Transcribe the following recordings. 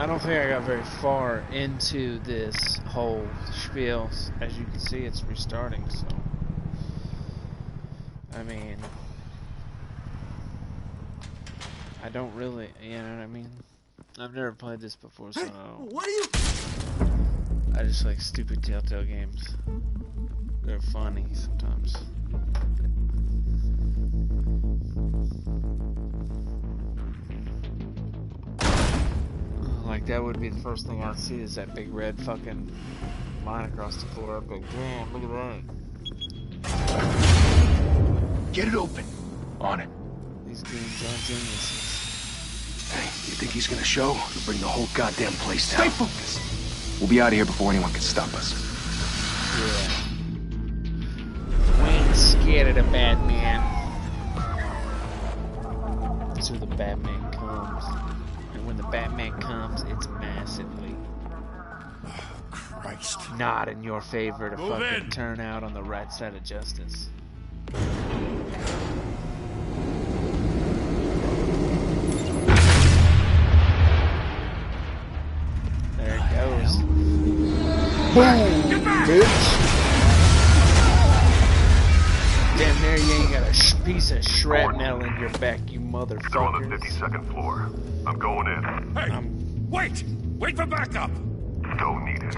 I don't think I got very far into this whole spiel. As you can see, it's restarting, so... I mean... I don't really... You know what I mean? I've never played this before, so... Hey, what are you... I just like stupid Telltale games. They're funny sometimes. Like, that would be the first thing I'd see is that big red fucking line across the floor. I'd be like, damn, look at that. Get it open. On it. These games are geniuses. Hey, you think he's gonna show? He'll bring the whole goddamn place down. Stay focused. We'll be out of here before anyone can stop us. Yeah. We ain't scared of the bad man. So the Batman comes. And when the Batman comes, it's massively Christ. not in your favor to fucking turn out on the right side of justice. There it goes. Boom! Bitch! Damn there you ain't got a piece of shrapnel in your back, you motherfuckers. They're on the 52nd floor. I'm going in. Hey! Wait! Wait for backup! Don't need it.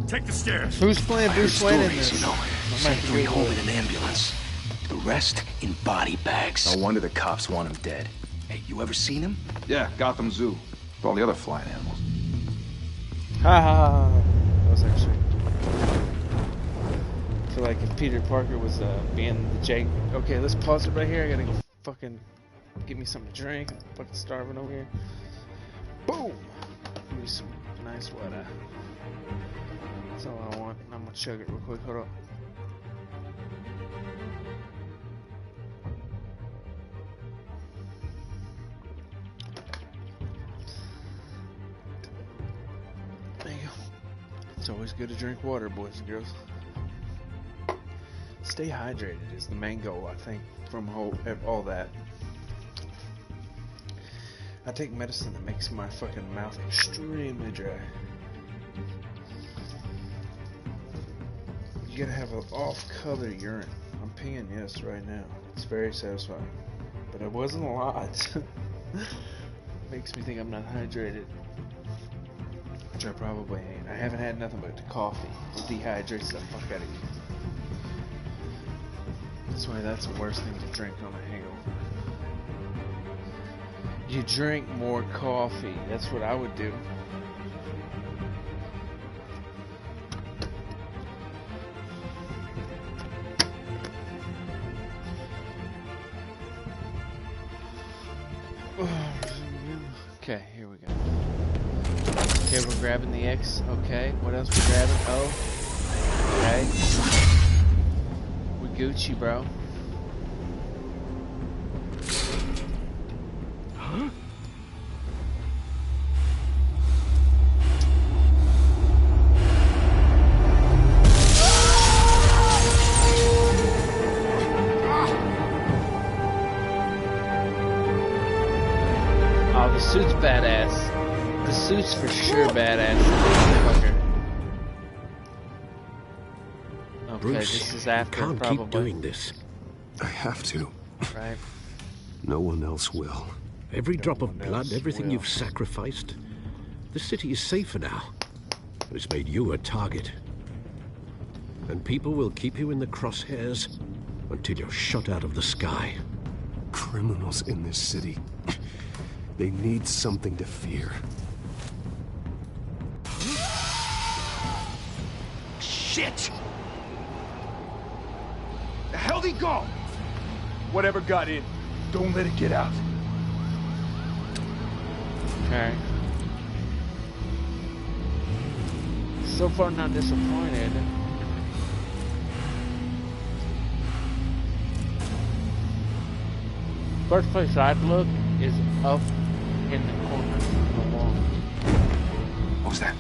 Take the stairs. Who's playing Bruce Wayne in this? You know, sent 3 home in an ambulance. The rest in body bags. No wonder the cops want him dead. Hey, you ever seen him? Yeah, Gotham Zoo. With all the other flying animals. Ha ha ha. That was actually... I feel like if Peter Parker was being the Jake... Okay, let's pause it right here. I gotta go fucking get me something to drink. I'm fucking starving over here. Boom! Give me some nice water. That's all I want. I'm gonna chug it real quick. Hold up. There you go. It's always good to drink water, boys and girls. Stay hydrated is the main goal, I think, from all that. I take medicine that makes my fucking mouth extremely dry. You gotta have an off-color urine. I'm peeing, yes, right now. It's very satisfying. But it wasn't a lot. Makes me think I'm not hydrated. Which I probably ain't. I haven't had nothing but the coffee. It dehydrates the fuck out of you. That's why that's the worst thing to drink on a hangover. You drink more coffee. That's what I would do. Okay, here we go. Okay, we're grabbing the X. Okay, what else we grabbing? Oh. Okay. We Gucci, bro. Huh? Oh, the suit's badass. The suit's for sure badass. Okay, Bruce, this is after you can't probably. keep doing this. I have to. Right. No one else will. Every drop of one blood, else everything will. you've sacrificed. The city is safer now. It's made you a target. And people will keep you in the crosshairs until you're shot out of the sky. Criminals in this city. They need something to fear. Shit! The hell'd he go? Whatever got in, don't let it get out. Okay. So far, not disappointed. First place I'd look is up in the corner of the wall. What was that?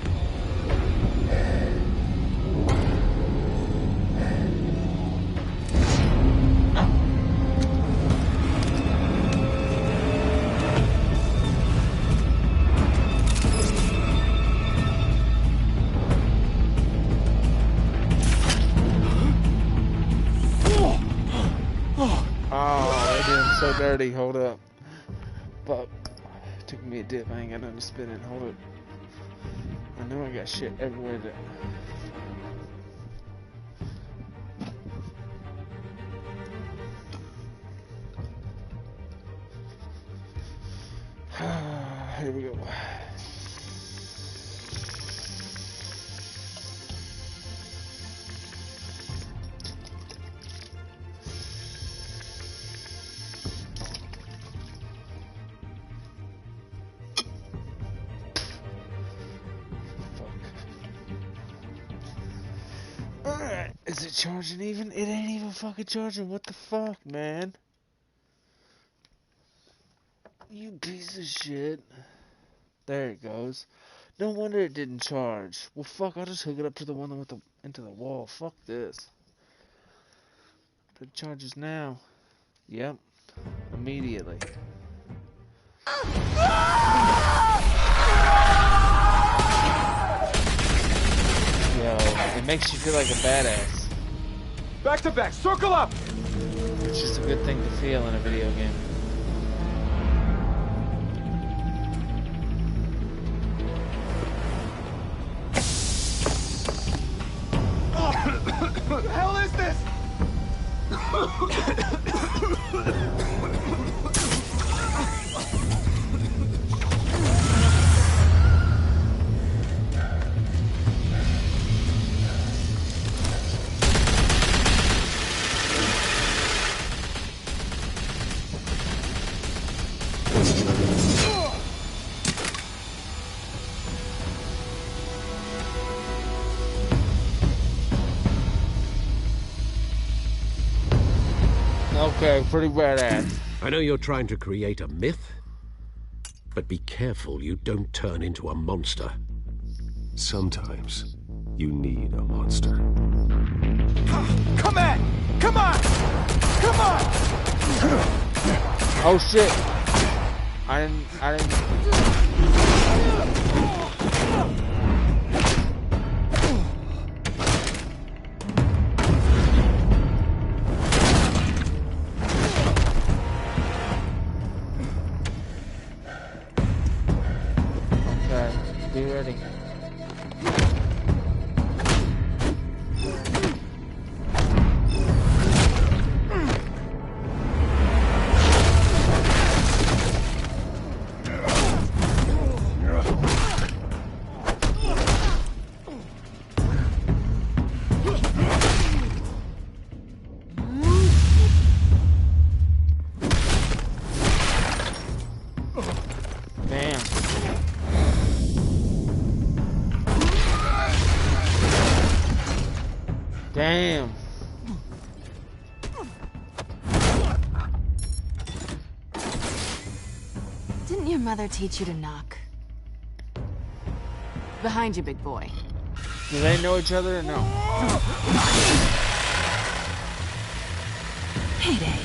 dirty. Hold up. Fuck. Took me a dip. I ain't got nothing to spit in. Hold up. I know I got shit everywhere that... Here we go. Alright, is it charging even? It ain't even fucking charging. What the fuck, man? You piece of shit. There it goes. No wonder it didn't charge. Well, fuck, I'll just hook it up to the one with the into the wall. Fuck this. It charges now. Yep. Immediately. Yo, it makes you feel like a badass. Back to back, circle up! Which is a good thing to feel in a video game. What the hell is this? Okay, pretty badass. I know you're trying to create a myth, but be careful you don't turn into a monster. Sometimes you need a monster. Come on! Come on! Come on! Oh shit! I didn't. Be ready. Damn. Didn't your mother teach you to knock? Behind you, big boy. Do they know each other or no? Heyday.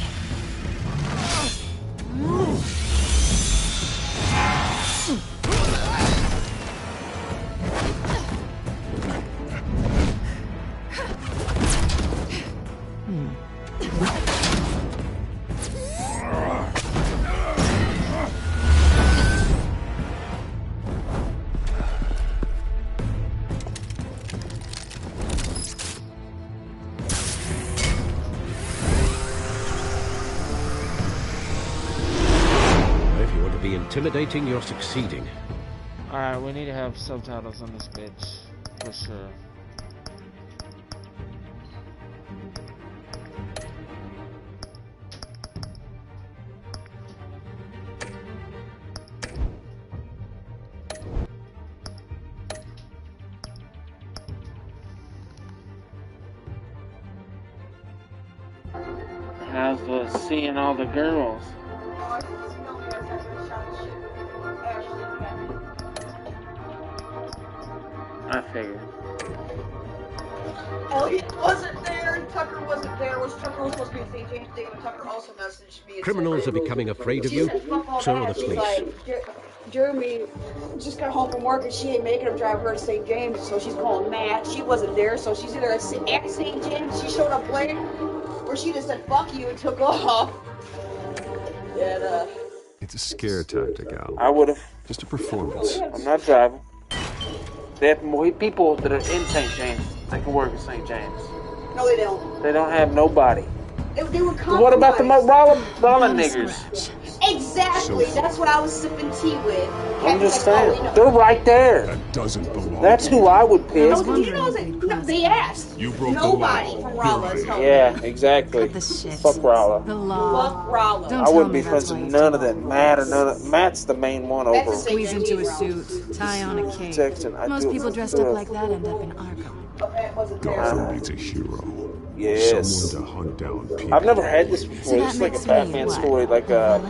Intimidating, you're succeeding. Alright, we need to have subtitles on this bitch. For sure. How's seeing all the girls? I figured. Elliot wasn't there, Tucker wasn't there. Tucker was supposed to be in St. James Day, but Tucker also messaged me. Criminals are becoming afraid of you, so are the police. Like, Jeremy just got home from work and she ain't making him drive her to St. James, so she's calling Matt. She wasn't there, so she's either at St. James, she showed up late, or she just said fuck you and took off. And It's a scare tactic, Al. I would have. Just a performance. I'm not driving. They have more people that are in St. James that can work at St. James. no, they don't. They don't have nobody. They were compromised. What about the Rolla niggers? Exactly. That's what I was sipping tea with. I'm just Captain's like, saying. oh, you know. They're right there. That doesn't belong. That's who I would pick. No, you know that no, they asked. You broke Nobody the law. from Rolla's home. Yeah, exactly. The shit. Fuck Rolla. The law. Fuck Rolla. Don't I tell wouldn't me be that's friends why with you none of took them. it. Matt's the main one That's over. the same Squeeze thing into a Rolla. suit, tie on a cape. Jackson, I Most do it people for dressed up thrill. like that end up in Arkham. That wasn't fair. Gotham needs a hero. Yes. Someone to hunt down people. I've never had this before. So This is that like a makes me Batman what? story, like A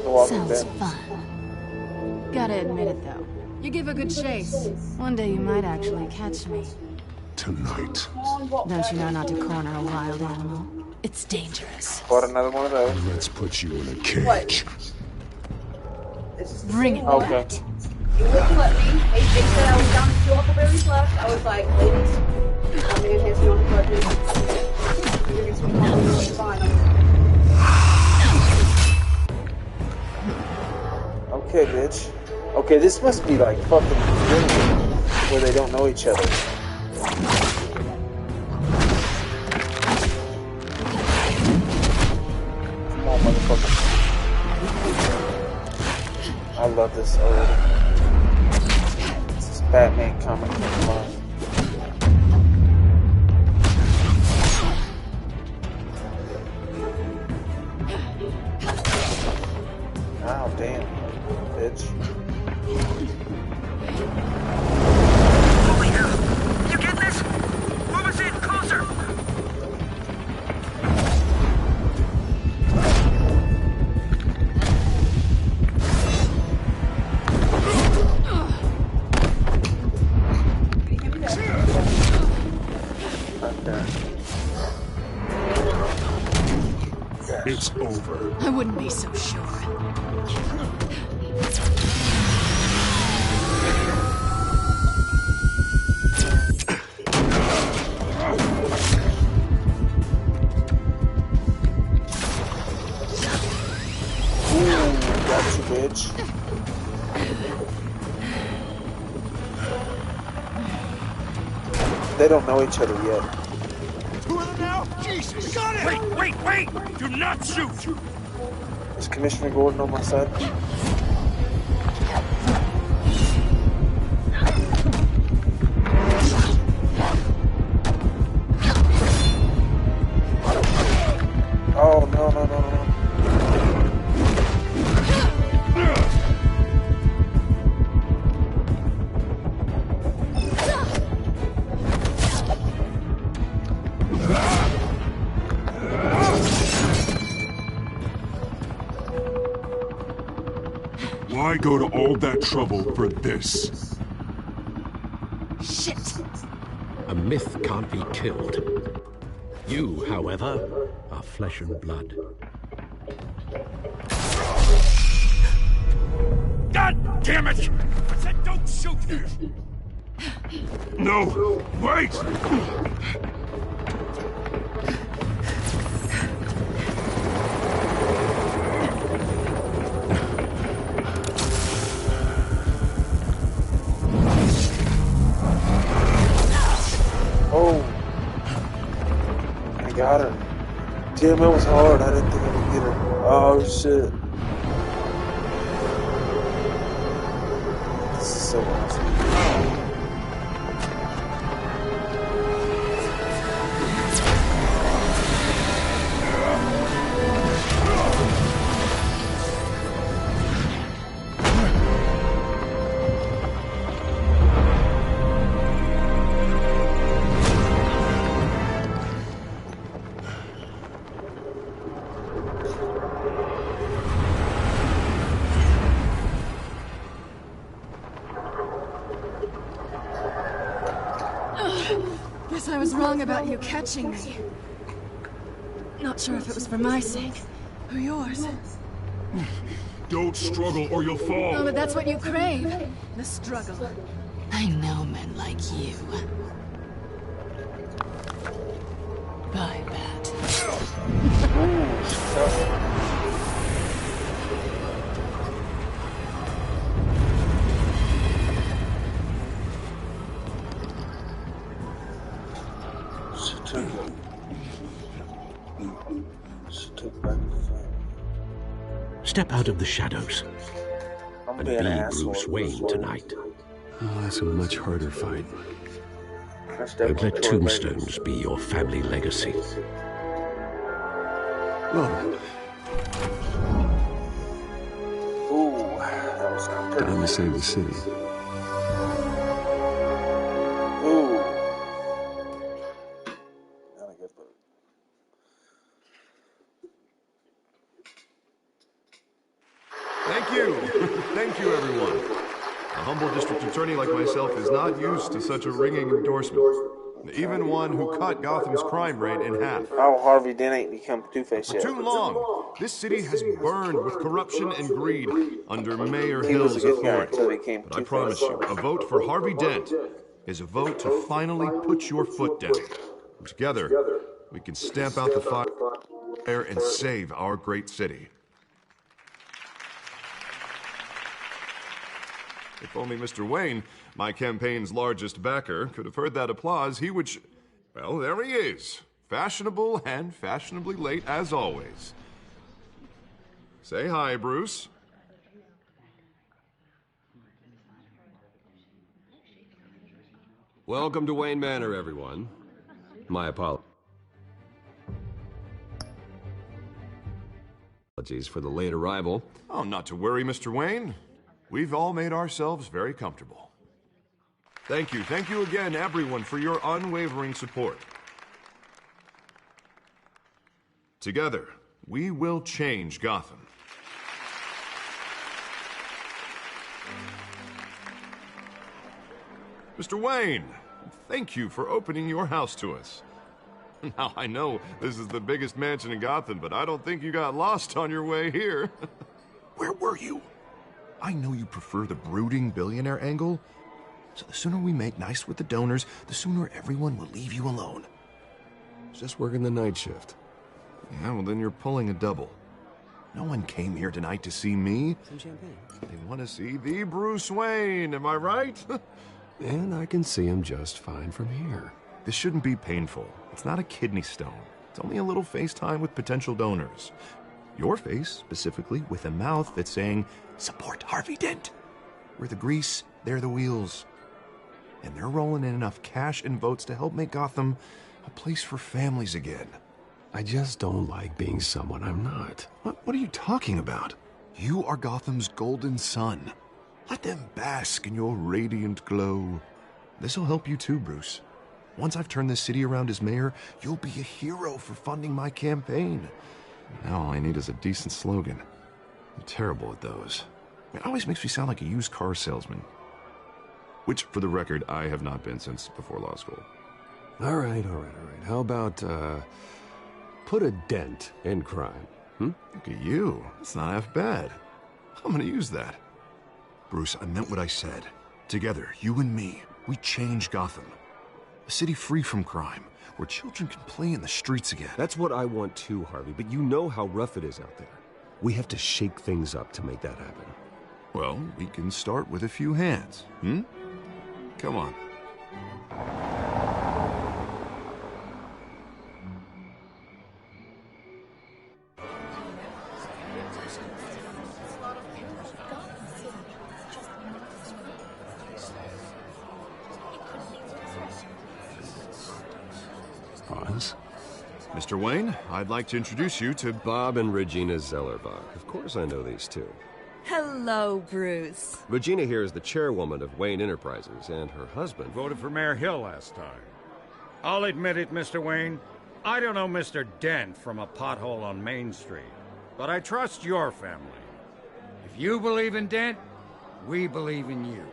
The Walking Sounds Dead. fun. Gotta admit it though. You give a good chase. One day you might actually catch me. Tonight. Don't you know not to corner a wild animal? It's dangerous. Bought another one of those. Let's put you in a cage. Bring it Okay. back. You wouldn't let me. They said I was down to 2 Huckleberries left. I was like, ladies, my man has me on the budget. You're gonna sweet Huckleberries, fine. Okay, bitch. Okay, this must be like fucking Greenwood, where they don't know each other. Come on, motherfucker. I love this already. This is Batman comic. Come on. Oh, damn. Bitch. Over here! You get this? Move us in closer! It's over. I wouldn't be so sure. Got you, bitch. They don't know each other yet. Two of them now? Jesus! Got it! Wait! Do not shoot! Is Commissioner Gordon on my side? Oh, no. Why go to all that trouble for this? Shit! A myth can't be killed. You, however, are flesh and blood. God damn it! I said don't shoot! No! Wait! Oh. I got her. Damn, it was hard. I didn't think I could get her. Oh, shit. This is so awesome. Guess I was wrong about you catching me. Not sure if it was for my sake or yours. Don't struggle or you'll fall. Oh, but that's what you crave. The struggle. I know men like you. Bye, Bat. Step out of the shadows and be Bruce Wayne tonight. Oh, that's a much harder fight. And let tombstones be your family legacy. Whoa. Ooh, that was pretty. Time to save the city. Ooh. Not a good book. Thank you. Thank you, everyone. A humble district attorney like myself is not used to such a ringing endorsement. Even one who cut Gotham's crime rate in half. Oh, Harvey Dent ain't become Two-Face For yet. too long, this city has burned with corruption and greed under Mayor He was a Hill's good guy authority. until he became But I Two-Face. promise you, a vote for Harvey Dent is a vote to finally put your foot down. And together, we can stamp out the fire and save our great city. If only Mr. Wayne, my campaign's largest backer, could have heard that applause, he would... Well, there he is. Fashionable and fashionably late, as always. Say hi, Bruce. Welcome to Wayne Manor, everyone. My apologies for the late arrival. Oh, not to worry, Mr. Wayne. We've all made ourselves very comfortable. Thank you again, everyone, for your unwavering support. Together, we will change Gotham. Mr. Wayne, thank you for opening your house to us. Now, I know this is the biggest mansion in Gotham, but I don't think you got lost on your way here. Where were you? I know you prefer the brooding billionaire angle, so the sooner we make nice with the donors, the sooner everyone will leave you alone. Just working the night shift. Yeah, well, then you're pulling a double. No one came here tonight to see me. Some champagne. They want to see the Bruce Wayne, am I right? And I can see him just fine from here. This shouldn't be painful. It's not a kidney stone. It's only a little FaceTime with potential donors. Your face, specifically, with a mouth that's saying, support Harvey Dent. We're the grease, they're the wheels. And they're rolling in enough cash and votes to help make Gotham a place for families again. I just don't like being someone I'm not. What are you talking about? You are Gotham's golden sun. Let them bask in your radiant glow. This'll help you too, Bruce. Once I've turned this city around as mayor, you'll be a hero for funding my campaign. Now all I need is a decent slogan. I'm terrible at those. It always makes me sound like a used car salesman. Which, for the record, I have not been since before law school. All right. How about, put a dent in crime? Look at you. That's not half bad. I'm gonna use that. Bruce, I meant what I said. Together, you and me, we change Gotham. A city free from crime, where children can play in the streets again. That's what I want too, Harvey, but you know how rough it is out there. We have to shake things up to make that happen. Well, we can start with a few hands, Come on. Pause. Mr. Wayne, I'd like to introduce you to Bob and Regina Zellerbach. Of course I know these two. Hello, Bruce. Regina here is the chairwoman of Wayne Enterprises, and her husband... voted for Mayor Hill last time. I'll admit it, Mr. Wayne. I don't know Mr. Dent from a pothole on Main Street, but I trust your family. If you believe in Dent, we believe in you.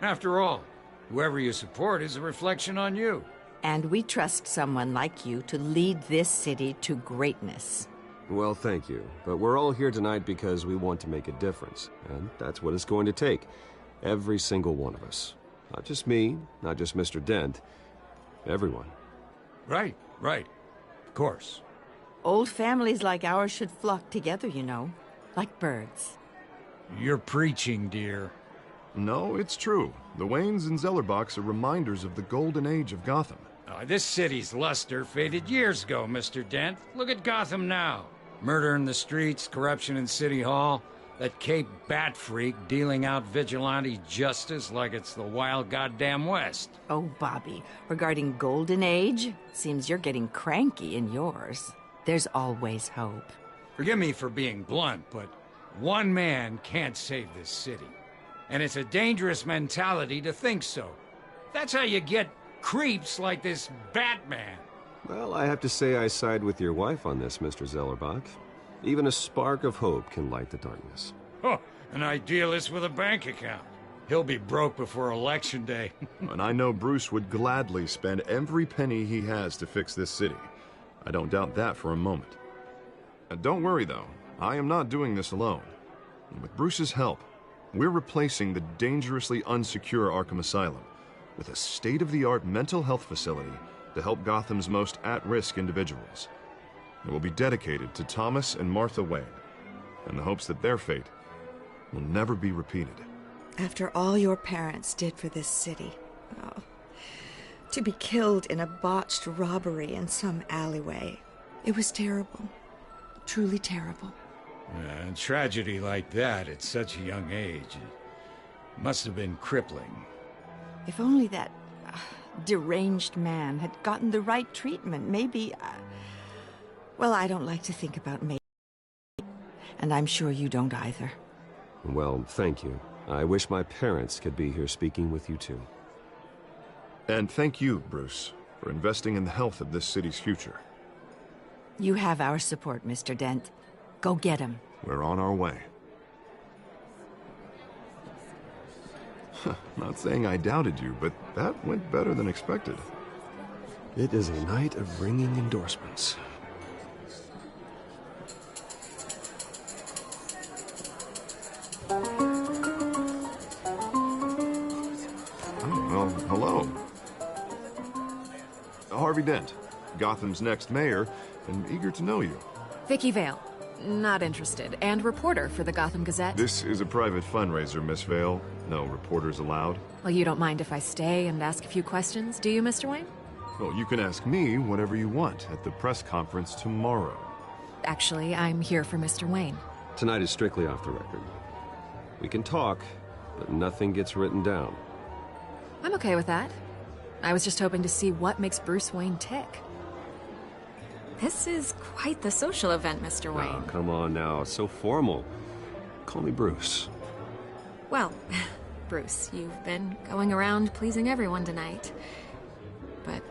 After all, whoever you support is a reflection on you. And we trust someone like you to lead this city to greatness. Well, thank you. But we're all here tonight because we want to make a difference. And that's what it's going to take. Every single one of us. Not just me, not just Mr. Dent. Everyone. Right. Of course. Old families like ours should flock together, you know. Like birds. You're preaching, dear. No, it's true. The Waynes and Zellerbachs are reminders of the golden age of Gotham. This city's luster faded years ago, Mr. Dent. Look at Gotham now. Murder in the streets, corruption in City Hall, that Cape Bat freak dealing out vigilante justice like it's the wild goddamn West. Oh, Bobby, regarding Golden Age, seems you're getting cranky in yours. There's always hope. Forgive me for being blunt, but one man can't save this city. And it's a dangerous mentality to think so. That's how you get creeps like this Batman. Well, I have to say I side with your wife on this, Mr. Zellerbach. Even a spark of hope can light the darkness. Oh, an idealist with a bank account. He'll be broke before Election Day. And I know Bruce would gladly spend every penny he has to fix this city. I don't doubt that for a moment. Don't worry, though. I am not doing this alone. And with Bruce's help, we're replacing the dangerously unsecure Arkham Asylum with a state-of-the-art mental health facility to help Gotham's most at-risk individuals. It will be dedicated to Thomas and Martha Wayne, in the hopes that their fate will never be repeated. After all your parents did for this city, oh, to be killed in a botched robbery in some alleyway, it was terrible. Truly terrible. A tragedy like that at such a young age must have been crippling. If only that deranged man had gotten the right treatment, maybe... Well, I don't like to think about maybe. And I'm sure you don't either. Well, thank you. I wish my parents could be here speaking with you too. And thank you, Bruce, for investing in the health of this city's future. You have our support, Mr. Dent. Go get him. We're on our way. Not saying I doubted you, but that went better than expected. It is a night of ringing endorsements. Well, hello. Harvey Dent, Gotham's next mayor, and eager to know you. Vicky Vale. Not interested. And reporter for the Gotham Gazette. This is a private fundraiser, Miss Vale. No reporters allowed. Well, you don't mind if I stay and ask a few questions, do you, Mr. Wayne? Well, you can ask me whatever you want at the press conference tomorrow. Actually, I'm here for Mr. Wayne. Tonight is strictly off the record. We can talk, but nothing gets written down. I'm okay with that. I was just hoping to see what makes Bruce Wayne tick. This is quite the social event, Mr. Wayne. Oh, come on now. It's so formal. Call me Bruce. Well, Bruce, you've been going around pleasing everyone tonight. But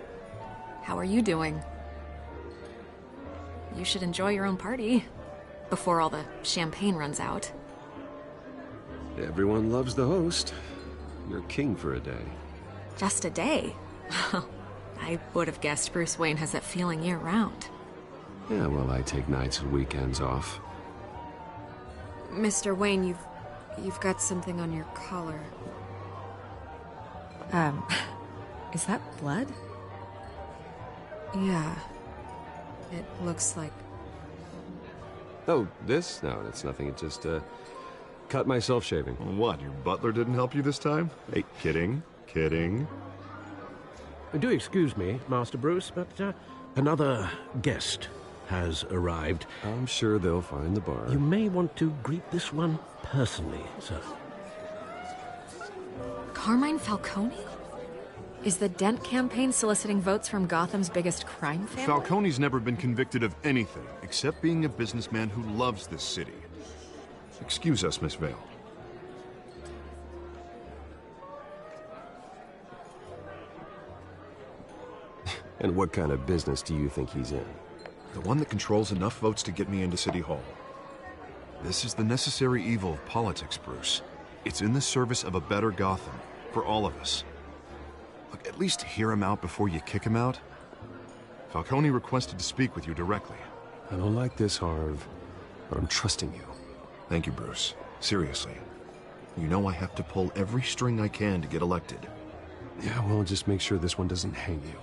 how are you doing? You should enjoy your own party before all the champagne runs out. Everyone loves the host. You're king for a day. Just a day? I would have guessed Bruce Wayne has that feeling year-round. Yeah, well, I take nights and weekends off. Mr. Wayne, you've got something on your collar. Is that blood? Yeah. It looks like... Oh, this? No, it's nothing. It just, cut myself shaving. What, your butler didn't help you this time? Hey, kidding. Kidding. Do excuse me, Master Bruce, but another guest has arrived. I'm sure they'll find the bar. You may want to greet this one personally, sir. Carmine Falcone? Is the Dent campaign soliciting votes from Gotham's biggest crime family? Falcone's never been convicted of anything, except being a businessman who loves this city. Excuse us, Miss Vale. And what kind of business do you think he's in? The one that controls enough votes to get me into City Hall. This is the necessary evil of politics, Bruce. It's in the service of a better Gotham, for all of us. Look, at least hear him out before you kick him out. Falcone requested to speak with you directly. I don't like this, Harv, but I'm trusting you. Thank you, Bruce. Seriously. You know I have to pull every string I can to get elected. Yeah, well, just make sure this one doesn't hang you.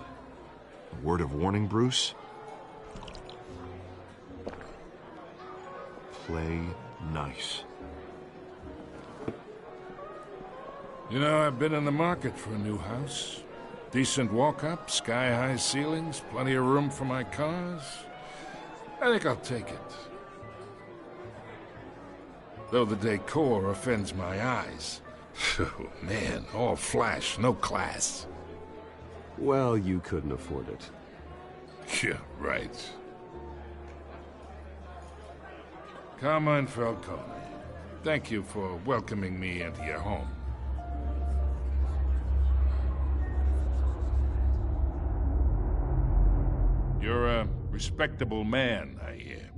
A word of warning, Bruce? Play nice. You know, I've been in the market for a new house. Decent walk-up, sky-high ceilings, plenty of room for my cars. I think I'll take it. Though the decor offends my eyes. Oh, man, all flash, no class. Well, you couldn't afford it. Yeah, right. Carmine Falcone, thank you for welcoming me into your home. You're a respectable man, I hear.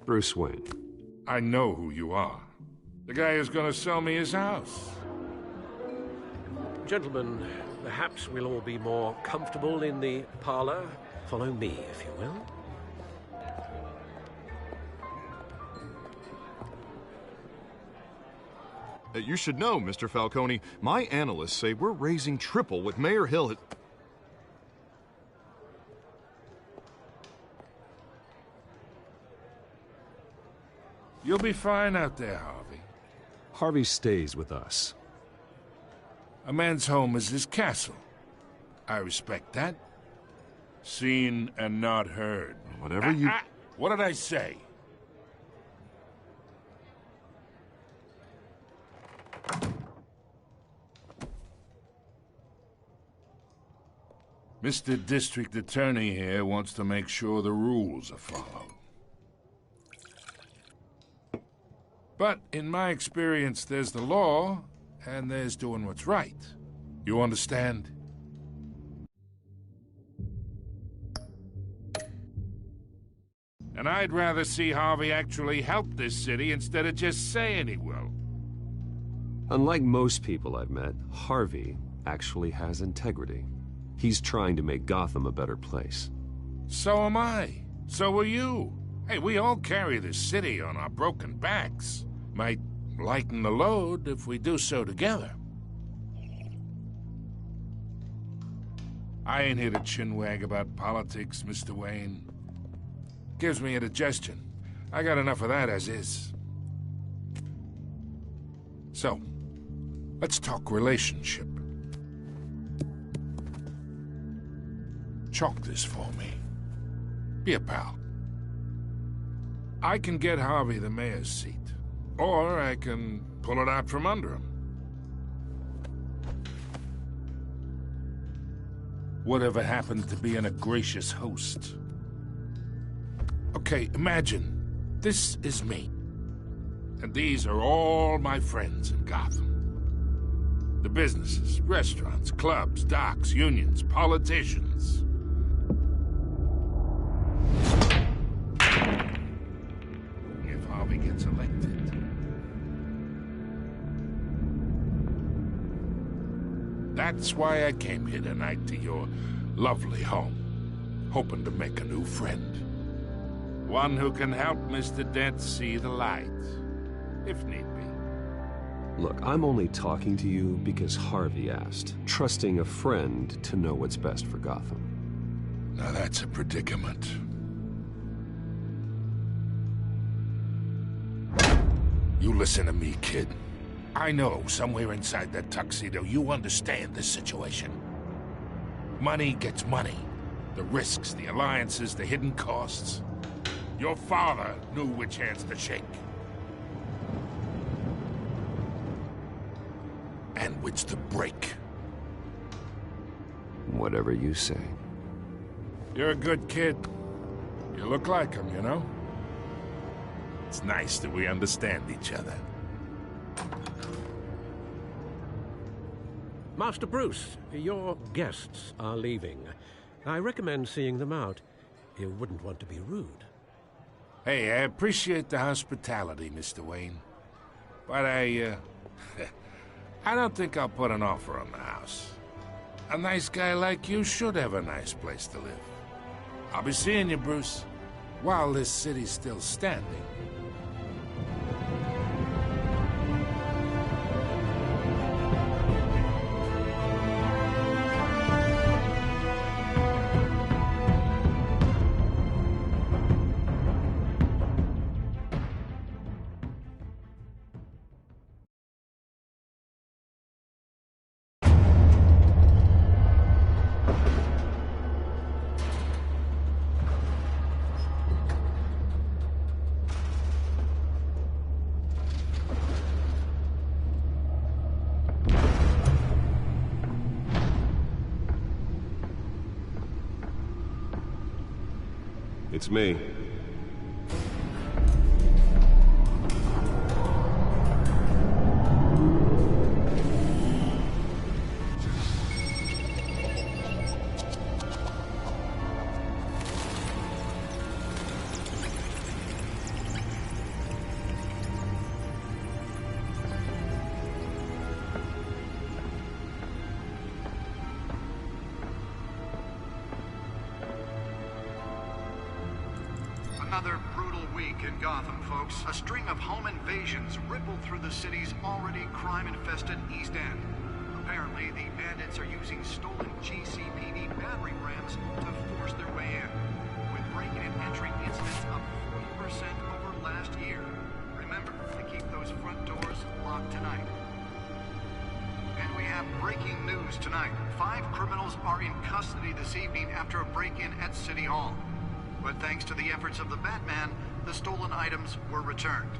Bruce Wayne. I know who you are. The guy who's gonna sell me his house. Gentlemen, perhaps we'll all be more comfortable in the parlor. Follow me, if you will. You should know, Mr. Falcone, my analysts say we're raising triple what Mayor Hill had... You'll be fine out there, Harvey. Harvey stays with us. A man's home is his castle. I respect that. Seen and not heard. Whatever you... What did I say? Mr. District Attorney here wants to make sure the rules are followed. But in my experience, there's the law, and there's doing what's right. You understand? And I'd rather see Harvey actually help this city instead of just saying he will. Unlike most people I've met, Harvey actually has integrity. He's trying to make Gotham a better place. So am I. So are you. Hey, we all carry this city on our broken backs. Might lighten the load if we do so together. I ain't here to chinwag about politics, Mr. Wayne. Gives me indigestion. I got enough of that as is. So, let's talk relationship. Chalk this for me. Be a pal. I can get Harvey the mayor's seat. Or I can pull it out from under him. Whatever happened to being a gracious host? Okay, imagine, this is me. And these are all my friends in Gotham. The businesses, restaurants, clubs, docks, unions, politicians. If Harvey gets elected. That's why I came here tonight to your lovely home, hoping to make a new friend. One who can help Mr. Dent see the light, if need be. Look, I'm only talking to you because Harvey asked, trusting a friend to know what's best for Gotham. Now that's a predicament. You listen to me, kid. I know somewhere inside that tuxedo you understand this situation. Money gets money. The risks, the alliances, the hidden costs. Your father knew which hands to shake. And which to break. Whatever you say. You're a good kid. You look like him, you know? It's nice that we understand each other. Master Bruce, your guests are leaving. I recommend seeing them out. You wouldn't want to be rude. Hey, I appreciate the hospitality, Mr. Wayne. But I don't think I'll put an offer on the house. A nice guy like you should have a nice place to live. I'll be seeing you, Bruce, while this city's still standing. It's me. Another brutal week in Gotham, folks. A string of home invasions rippled through the city's already crime-infested East End. Apparently, the bandits are using stolen GCPD battering rams to force their way in, with break-in and entry incidents up 40% over last year. Remember to keep those front doors locked tonight. And we have breaking news tonight. 5 criminals are in custody this evening after a break-in at City Hall. But thanks to the efforts of the Batman, the stolen items were returned.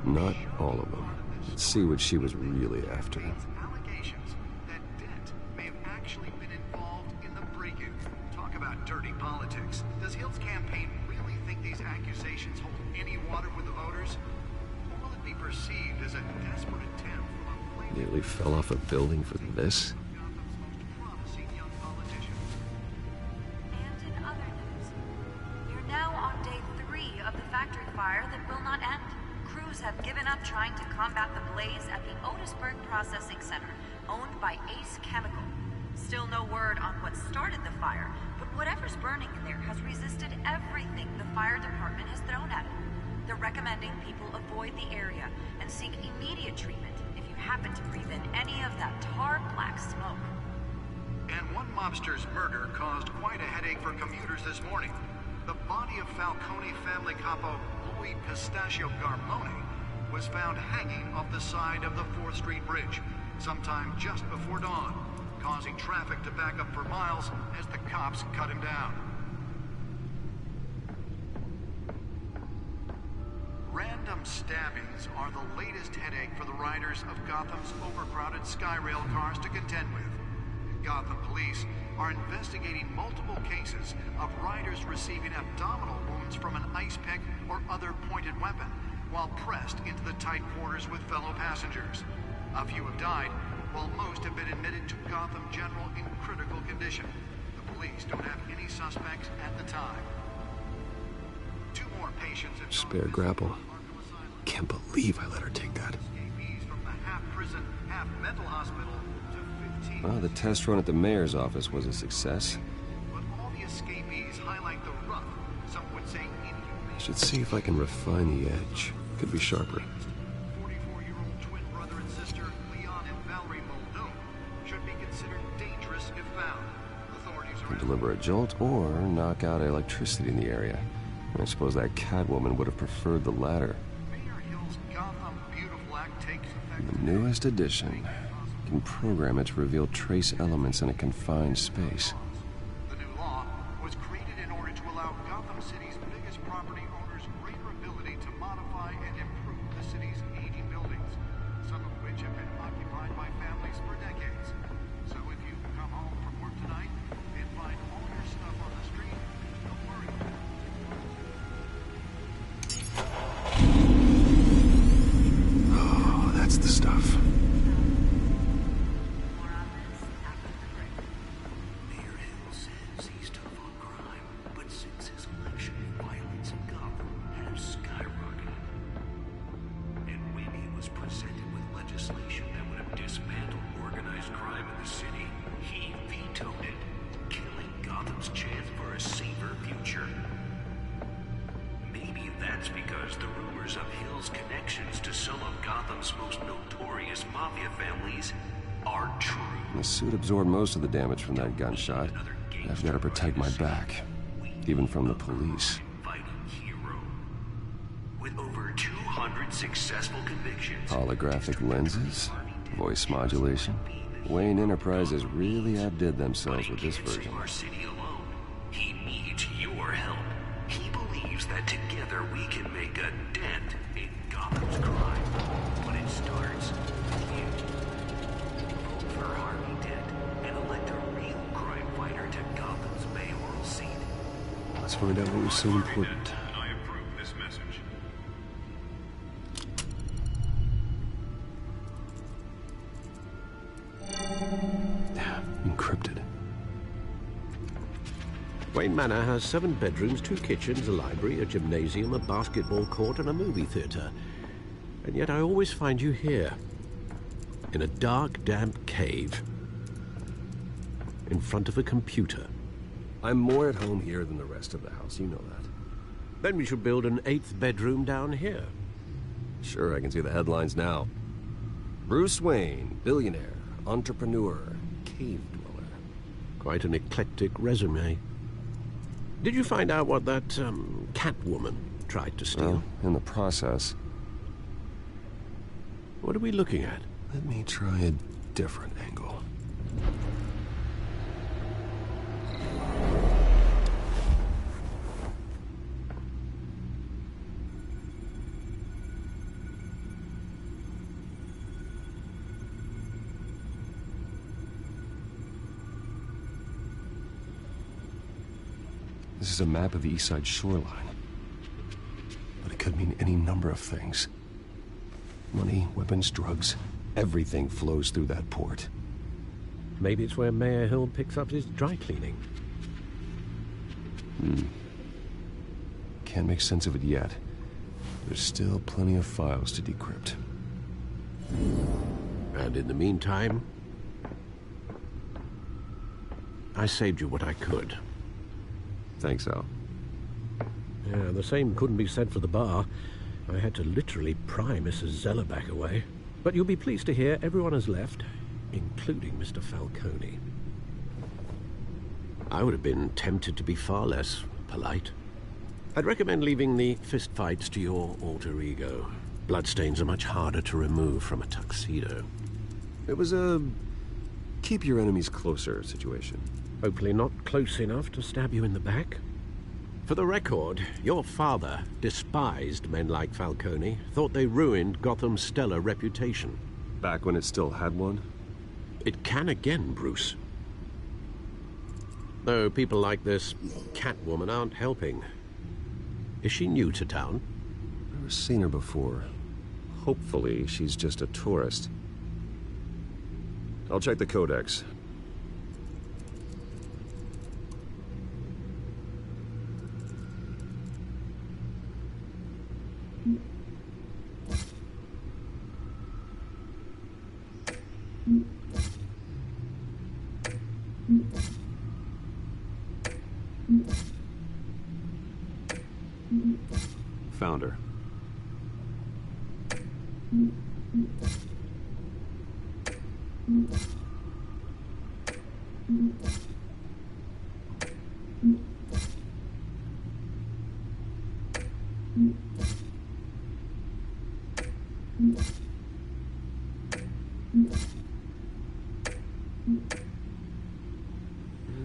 Not all of them. Let's see what she was really after. Allegations that Dent may have actually been involved in the break-in. Talk about dirty politics. Does Hill's campaign really think these accusations hold any water with the voters? Or will it be perceived as a desperate attempt from a Nearly fell off a building for this? Now on day 3 of the factory fire that will not end. Crews have given up trying to combat the blaze at the Otisburg Processing Center, owned by Ace Chemical. Still no word on what started the fire, but whatever's burning in there has resisted everything the fire department has thrown at it. They're recommending people avoid the area and seek immediate treatment if you happen to breathe in any of that tar black smoke. And one mobster's murder caused quite a headache for commuters this morning. The body of Falcone family capo Louis Pistachio Garmone was found hanging off the side of the 4th Street Bridge sometime just before dawn, causing traffic to back up for miles as the cops cut him down. Random stabbings are the latest headache for the riders of Gotham's overcrowded Skyrail cars to contend with. Gotham police are investigating multiple cases of riders receiving abdominal wounds from an ice pick or other pointed weapon while pressed into the tight quarters with fellow passengers. A few have died, while most have been admitted to Gotham General in critical condition. The police don't have any suspects at the time. 2 more patients have Spare grapple. Can't believe I let her take that. from the half-prison, half-mental hospital. Well, the test run at the mayor's office was a success. But all the escapees highlight the rough, some would say inhumane. Should see if I can refine the edge. Could be sharper. 44-year-old twin brother and sister, Leon and Valerie Muldoon, should be considered dangerous if found. Authorities are... Can deliver a jolt or knock out electricity in the area. I suppose that Catwoman would have preferred the latter. Mayor Hill's Gotham Beautiful Act takes effect. The newest edition. Can program it to reveal trace elements in a confined space. The new law was created in order to allow Gotham City's biggest property owners greater ability to modify and improve the city's aging buildings, some of which have been occupied by families for decades. So if you come home from work tonight and find all your stuff on the street, don't worry. Oh, that's the stuff. The suit absorbed most of the damage from that gunshot. I've got to protect my back, even from the police. With over 200 successful convictions. Holographic lenses, voice modulation. Wayne Enterprises really outdid themselves with this version. Our city alone. He needs your help. He believes that together we can make a dent in Gotham's crime. But it starts with you. Vote for Harvey Dent and elect a real crime fighter to Gotham's mayoral seat. Let's Let's find out what was so important. I approve this message. Encrypted. Wayne Manor has 7 bedrooms, 2 kitchens, a library, a gymnasium, a basketball court, and a movie theater. And yet I always find you here, in a dark, damp cave, in front of a computer. I'm more at home here than the rest of the house, you know that. Then we should build an 8th bedroom down here. Sure, I can see the headlines now. Bruce Wayne, billionaire, entrepreneur, cave dweller. Quite an eclectic resume. Did you find out what that, Catwoman tried to steal? Well, in the process. What are we looking at? Let me try a different angle. This is a map of the East Side shoreline. But it could mean any number of things. Money, weapons, drugs, everything flows through that port. Maybe it's where Mayor Hill picks up his dry cleaning. Can't make sense of it yet. There's still plenty of files to decrypt. And in the meantime, I saved you what I could. Thanks, Al. Yeah, the same couldn't be said for the bar. I had to literally pry Mrs. Zellerback away. But you'll be pleased to hear everyone has left, including Mr. Falcone. I would have been tempted to be far less polite. I'd recommend leaving the fistfights to your alter ego. Bloodstains are much harder to remove from a tuxedo. It was a keep your enemies closer situation. Hopefully not close enough to stab you in the back. For the record, your father despised men like Falcone, thought they ruined Gotham's stellar reputation. Back when it still had one? It can again, Bruce. Though people like this Catwoman aren't helping. Is she new to town? Never seen her before. Hopefully she's just a tourist. I'll check the codex. Found her.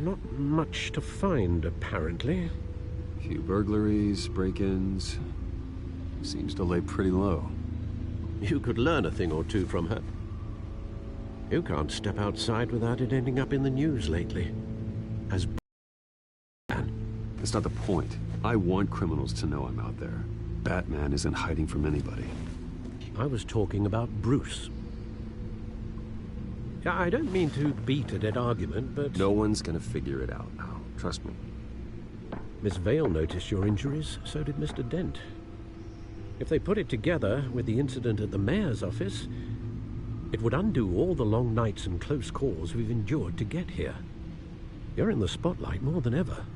Not much to find, apparently. Few burglaries, break-ins. Seems to lay pretty low. You could learn a thing or two from her. You can't step outside without it ending up in the news lately. As Batman. That's not the point. I want criminals to know I'm out there. Batman isn't hiding from anybody. I was talking about Bruce. I don't mean to beat a dead argument, but... No one's gonna figure it out now. Trust me. Miss Vale noticed your injuries, so did Mr. Dent. If they put it together with the incident at the mayor's office, it would undo all the long nights and close calls we've endured to get here. You're in the spotlight more than ever.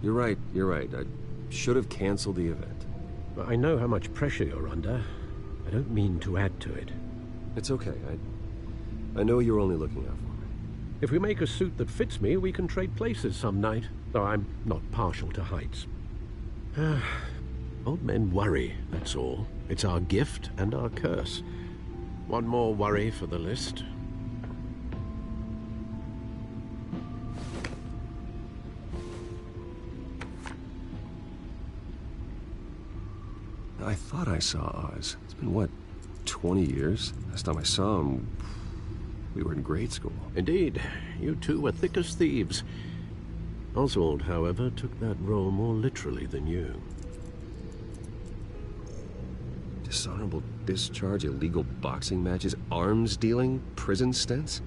You're right. I should have canceled the event. I know how much pressure you're under. I don't mean to add to it. It's okay. I know you're only looking out for me. If we make a suit that fits me, we can trade places some night, though I'm not partial to heights. Old men worry, that's all. It's our gift and our curse. One more worry for the list. I thought I saw Oz. It's been, what, 20 years? Last time I saw him, we were in grade school. Indeed. You two were thick as thieves. Oswald, however, took that role more literally than you. Dishonorable discharge, illegal boxing matches, arms dealing, prison stints?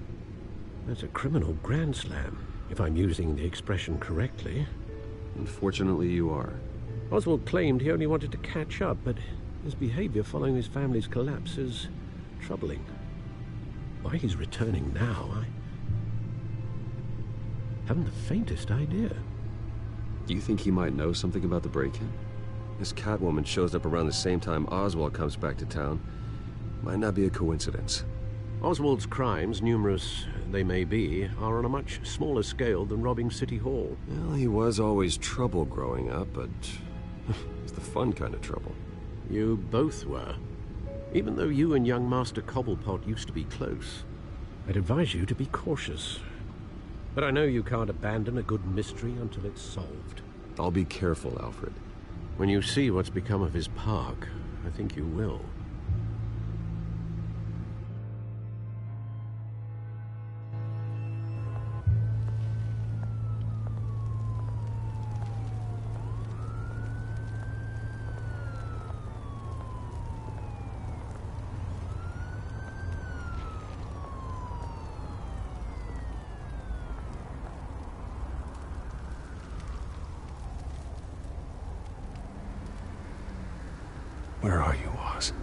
That's a criminal grand slam, if I'm using the expression correctly. Unfortunately, you are. Oswald claimed he only wanted to catch up, but his behavior following his family's collapse is troubling. Why he's returning now, I haven't the faintest idea. Do you think he might know something about the break-in? This Catwoman shows up around the same time Oswald comes back to town. Might not be a coincidence. Oswald's crimes, numerous they may be, are on a much smaller scale than robbing City Hall. Well, he was always trouble growing up, but it's the fun kind of trouble. You both were. Even though you and young Master Cobblepot used to be close, I'd advise you to be cautious. But I know you can't abandon a good mystery until it's solved. I'll be careful, Alfred. When you see what's become of his park, I think you will. Where are you, Oz?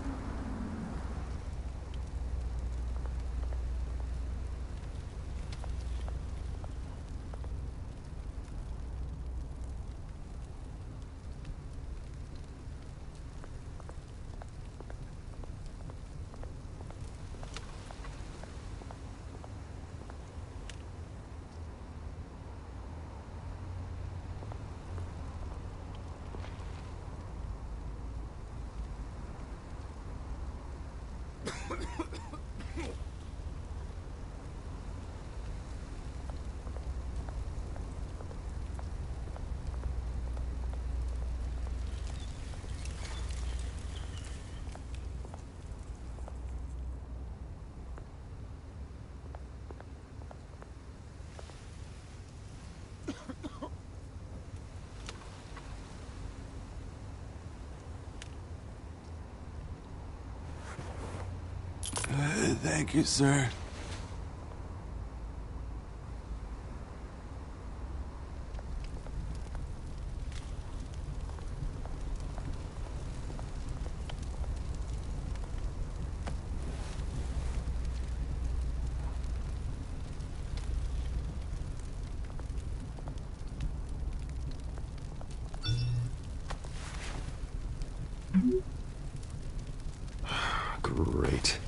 Thank you, sir. Great.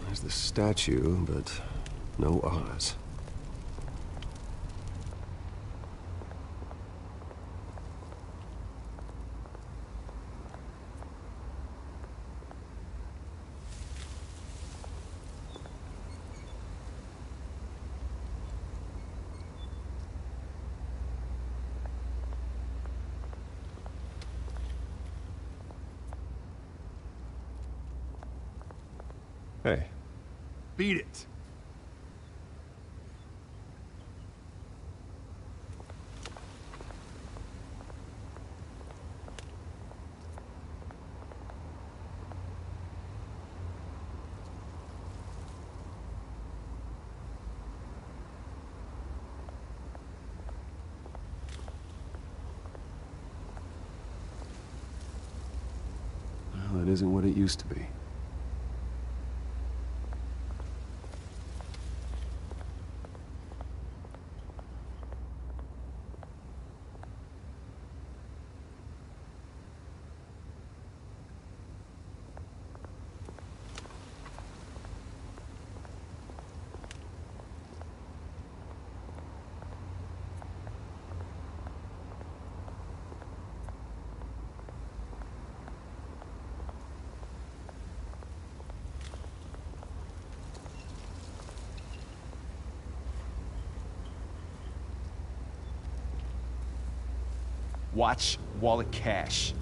There's the statue, but no Oz. Hey. Beat it. Well, it isn't what it used to be. Watch wallet cash.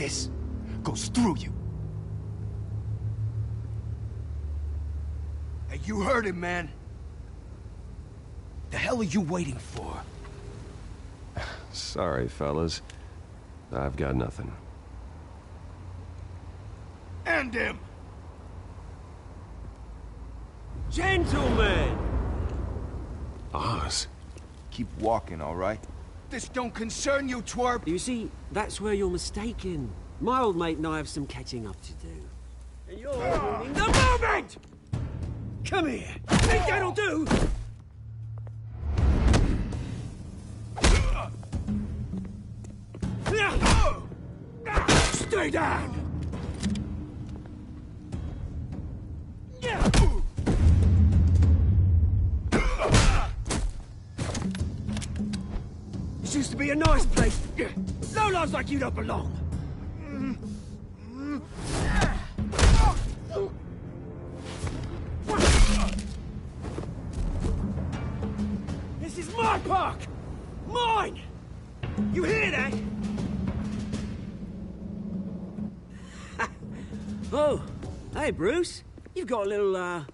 this goes through you. Hey, you heard him, man. The hell are you waiting for? Sorry, fellas. I've got nothing. End him! Gentlemen! Oz. Keep walking, all right? This don't concern you, twerp! You see, that's where you're mistaken. My old mate and I have some catching up to do. And you're ruining the moment! Come here! Think that'll do? Stay down! This used to be a nice place. No lives like you don't belong. This is my park! Mine! You hear that? Oh, hey, Bruce. You've got a little,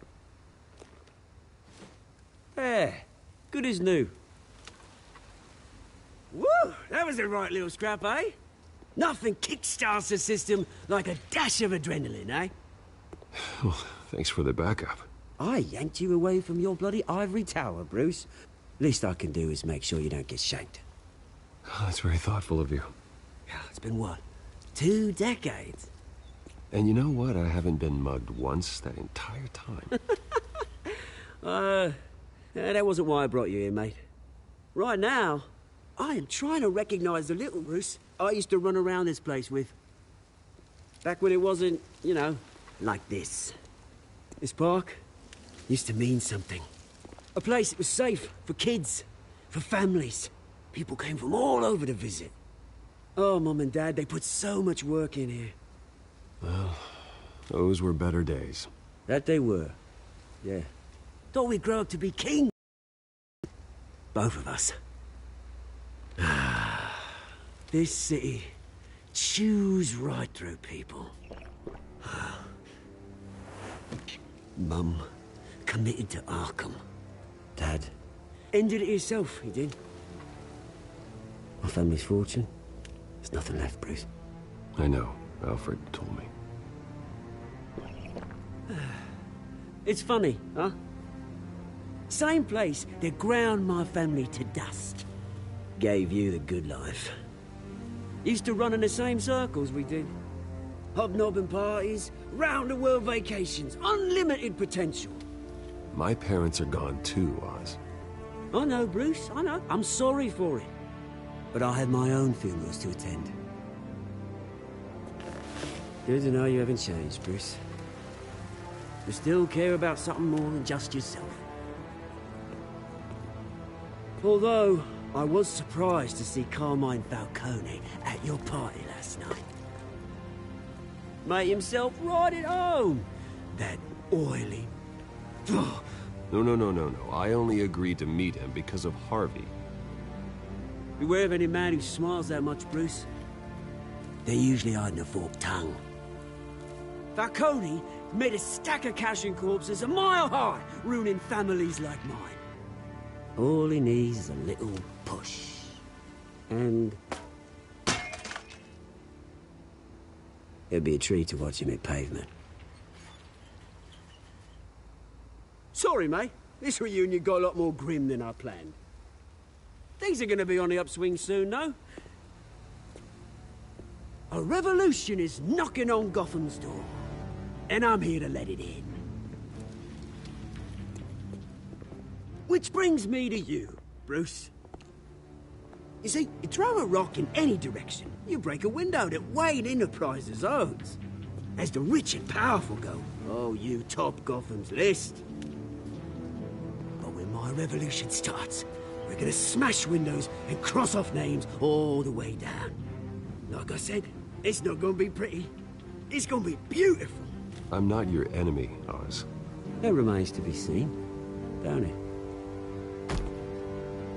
There. Good as new. Woo! That was a right little scrap, eh? Nothing kickstarts the system like a dash of adrenaline, eh? Well, thanks for the backup. I yanked you away from your bloody ivory tower, Bruce. Least I can do is make sure you don't get shanked. Oh, that's very thoughtful of you. Yeah, it's been what? 2 decades? And you know what? I haven't been mugged once that entire time. That wasn't why I brought you here, mate. Right now, I am trying to recognize the little Bruce I used to run around this place with. Back when it wasn't, you know, like this. This park used to mean something. A place that was safe for kids, for families. People came from all over to visit. Oh, Mum and Dad, they put so much work in here. Well, those were better days. That they were. Yeah. Thought we'd grow up to be king. Both of us. This city chews right through people. Mum committed to Arkham. Dad ended it himself, he did. My family's fortune. There's nothing left, Bruce. I know. Alfred told me. It's funny, huh? Same place that ground my family to dust. Gave you the good life. Used to run in the same circles we did. Hobnobbing parties, round-the-world vacations, unlimited potential. My parents are gone too, Oz. I know, Bruce, I know. I'm sorry for it. But I had my own funerals to attend. Good to know you haven't changed, Bruce. You still care about something more than just yourself. Although, I was surprised to see Carmine Falcone at your party last night. Made himself right at home. That oily... No. I only agreed to meet him because of Harvey. Beware of any man who smiles that much, Bruce. They're usually hiding a forked tongue. Falcone made a stack of cash and corpses a mile high, ruining families like mine. All he needs is a little push. And... it'd be a treat to watch him hit pavement. Sorry, mate. This reunion got a lot more grim than I planned. Things are gonna be on the upswing soon, though. A revolution is knocking on Gotham's door. And I'm here to let it in. Which brings me to you, Bruce. You see, you throw a rock in any direction, you break a window that Wayne Enterprises owns. As the rich and powerful go, oh, you top Gotham's list. But when my revolution starts, we're gonna smash windows and cross off names all the way down. Like I said, it's not gonna be pretty. It's gonna be beautiful. I'm not your enemy, Oz. That remains to be seen, don't it?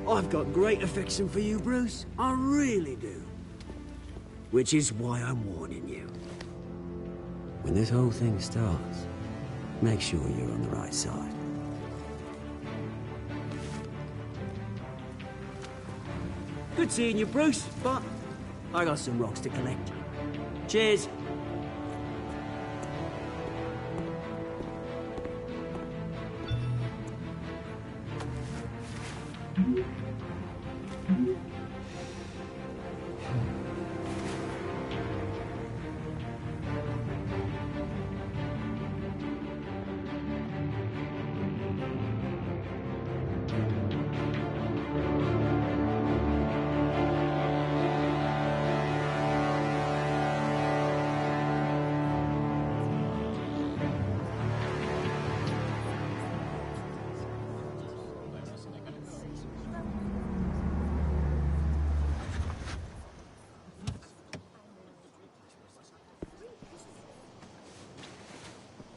I've got great affection for you, Bruce. I really do. Which is why I'm warning you. When this whole thing starts, make sure you're on the right side. Good seeing you, Bruce, but I got some rocks to collect. Cheers.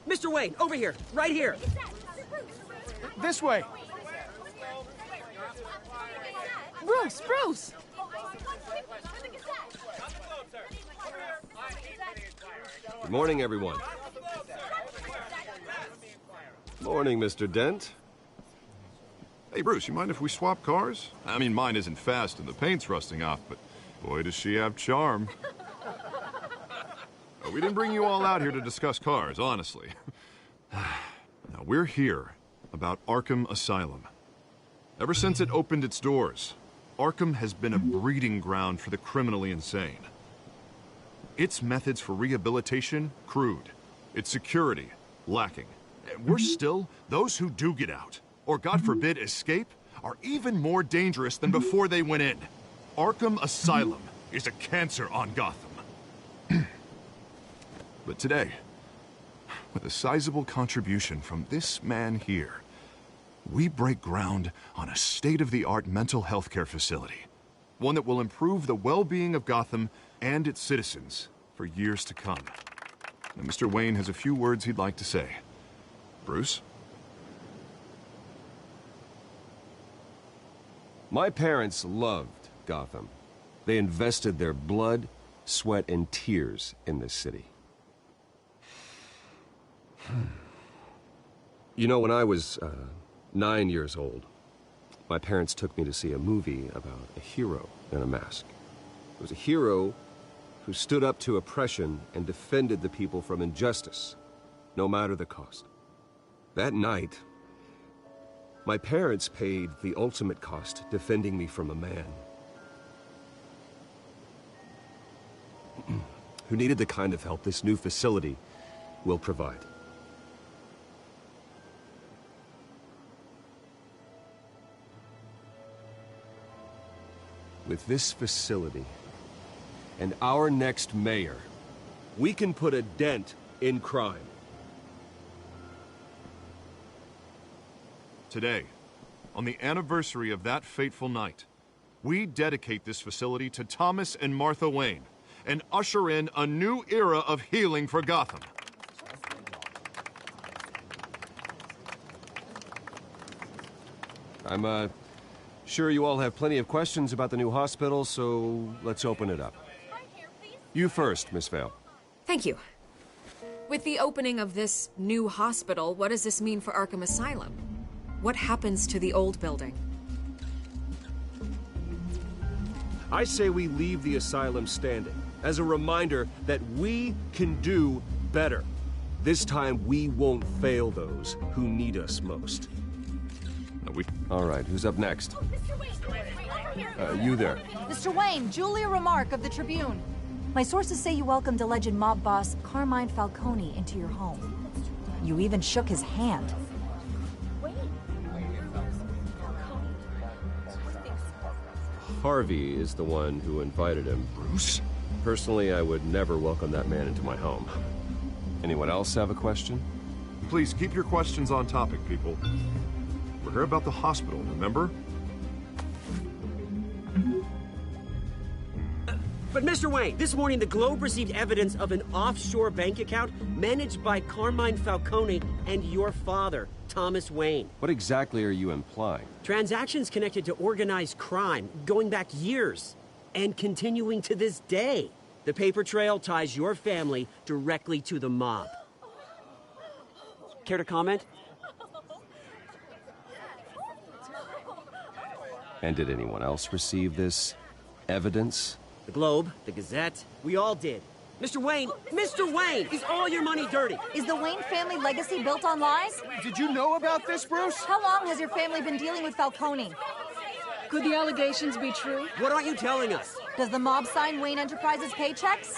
Mr. Wayne, over here, right here. This way. Bruce, Bruce! Good morning, everyone. Morning, Mr. Dent. Hey, Bruce, you mind if we swap cars? I mean, mine isn't fast and the paint's rusting off, but boy, does she have charm. We didn't bring you all out here to discuss cars, honestly. Now, we're here about Arkham Asylum. Ever since it opened its doors, Arkham has been a breeding ground for the criminally insane. Its methods for rehabilitation, crude. Its security, lacking. And worse still, those who do get out, or God forbid escape, are even more dangerous than before they went in. Arkham Asylum is a cancer on Gotham. But today, with a sizable contribution from this man here, we break ground on a state-of-the-art mental health care facility. One that will improve the well-being of Gotham and its citizens for years to come. And Mr. Wayne has a few words he'd like to say. Bruce? My parents loved Gotham. They invested their blood, sweat, and tears in this city. You know, when I was 9 years old, my parents took me to see a movie about a hero in a mask. It was a hero who stood up to oppression and defended the people from injustice, no matter the cost. That night, my parents paid the ultimate cost defending me from a man who needed the kind of help this new facility will provide. With this facility and our next mayor, we can put a dent in crime. Today, on the anniversary of that fateful night, we dedicate this facility to Thomas and Martha Wayne and usher in a new era of healing for Gotham. I'm sure you all have plenty of questions about the new hospital, so let's open it up. You first, Miss Vale. Thank you. With the opening of this new hospital, what does this mean for Arkham Asylum? What happens to the old building? I say we leave the asylum standing as a reminder that we can do better. This time, we won't fail those who need us most. All right, who's up next? You there. Mr. Wayne, Julia Remark of the Tribune. My sources say you welcomed alleged mob boss Carmine Falcone into your home. You even shook his hand. Harvey is the one who invited him. Bruce? Personally, I would never welcome that man into my home. Anyone else have a question? Please keep your questions on topic, people. We're here about the hospital, remember? But Mr. Wayne, this morning the Globe received evidence of an offshore bank account managed by Carmine Falcone and your father, Thomas Wayne. What exactly are you implying? Transactions connected to organized crime, going back years, and continuing to this day. The paper trail ties your family directly to the mob. Care to comment? And did anyone else receive this evidence? The Globe, the Gazette, we all did. Mr. Wayne, is all your money dirty? Is the Wayne family legacy built on lies? Did you know about this, Bruce? How long has your family been dealing with Falcone? Could the allegations be true? What aren't you telling us? Does the mob sign Wayne Enterprises paychecks?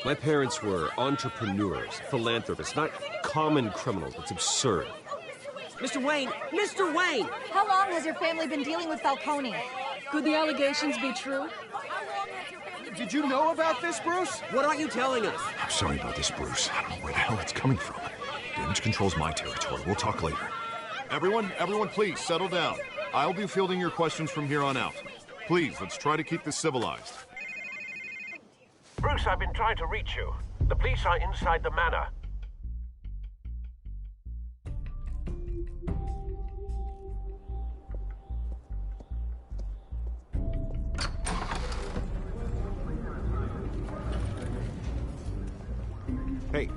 My parents were entrepreneurs, philanthropists, not common criminals. It's absurd. Mr. Wayne! How long has your family been dealing with Falcone? Could the allegations be true? Did you know about this, Bruce? What aren't you telling us? I'm sorry about this, Bruce. I don't know where the hell it's coming from. Damage control's my territory. We'll talk later. Everyone, please settle down. I'll be fielding your questions from here on out. Please, let's try to keep this civilized. Bruce, I've been trying to reach you. The police are inside the manor.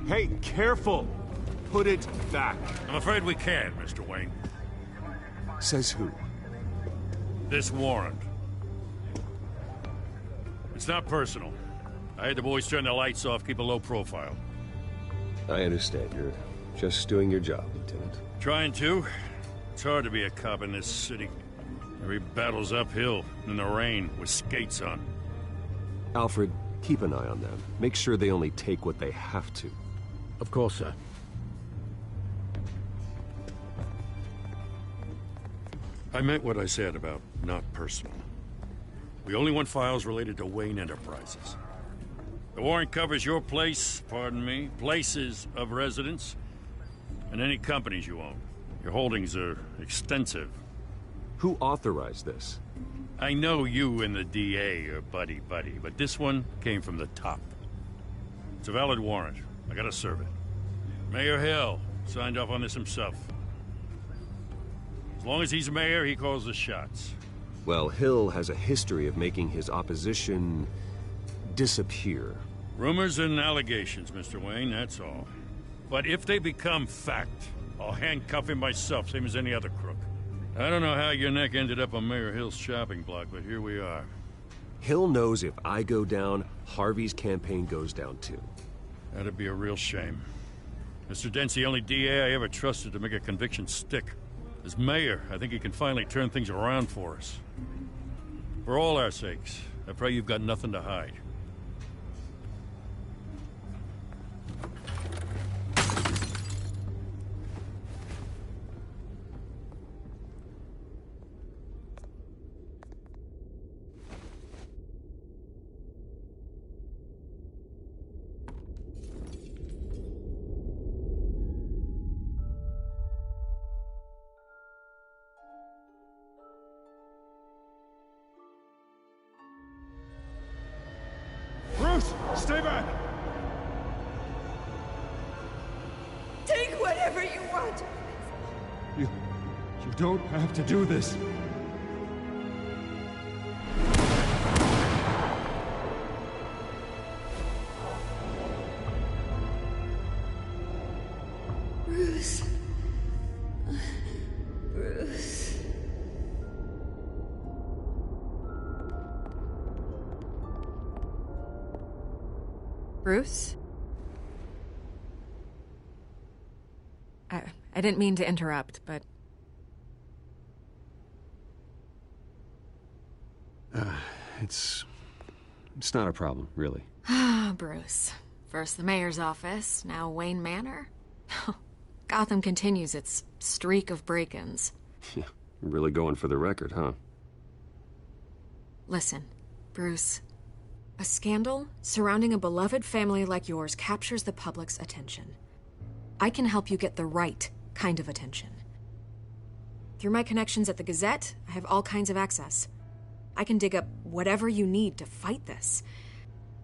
Hey, careful! Put it back. I'm afraid we can't, Mr. Wayne. Says who? This warrant. It's not personal. I had the boys turn the lights off, keep a low profile. I understand. You're just doing your job, Lieutenant. Trying to. It's hard to be a cop in this city. Every battle's uphill, in the rain, with skates on. Alfred, keep an eye on them. Make sure they only take what they have to. Of course, sir. I meant what I said about not personal. We only want files related to Wayne Enterprises. The warrant covers your place, pardon me, places of residence, and any companies you own. Your holdings are extensive. Who authorized this? I know you and the DA are buddy-buddy, but this one came from the top. It's a valid warrant. I gotta serve it. Mayor Hill signed off on this himself. As long as he's mayor, he calls the shots. Well, Hill has a history of making his opposition disappear. Rumors and allegations, Mr. Wayne, that's all. But if they become fact, I'll handcuff him myself, same as any other crook. I don't know how your neck ended up on Mayor Hill's shopping block, but here we are. Hill knows if I go down, Harvey's campaign goes down too. That'd be a real shame. Mr. Dent's the only DA I ever trusted to make a conviction stick. As mayor, I think he can finally turn things around for us. For all our sakes, I pray you've got nothing to hide. Bruce, stay back! Take whatever you want. You don't have to do this. Bruce. Bruce. Bruce? I didn't mean to interrupt, but... It's not a problem, really. Ah, Bruce. First the mayor's office, now Wayne Manor. Gotham continues its streak of break-ins. Yeah, you're really going for the record, huh? Listen, Bruce. A scandal surrounding a beloved family like yours captures the public's attention. I can help you get the right kind of attention. Through my connections at the Gazette, I have all kinds of access. I can dig up whatever you need to fight this.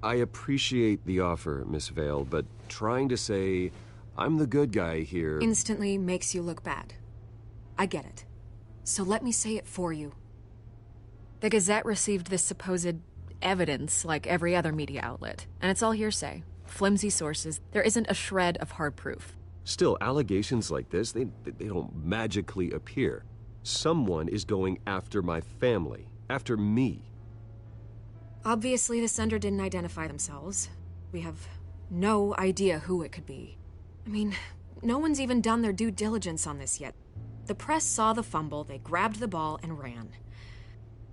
I appreciate the offer, Miss Vale, but trying to say I'm the good guy here... instantly makes you look bad. I get it. So let me say it for you. The Gazette received this supposed evidence like every other media outlet, and it's all hearsay. Flimsy sources. There isn't a shred of hard proof. Still, allegations like this, they don't magically appear. Someone is going after my family, after me. Obviously, the sender didn't identify themselves. We have no idea who it could be. I mean, no one's even done their due diligence on this yet. The press saw the fumble, they grabbed the ball and ran.